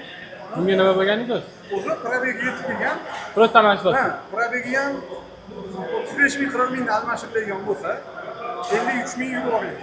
Bunga nima bo'lgan edi? O'zi probegiga yetib kelgan. Просто almashtirdi. Ha, probegiga ham 35 ming 40 ming almashtirib bergan bo'lsa 53 ming euro olgan.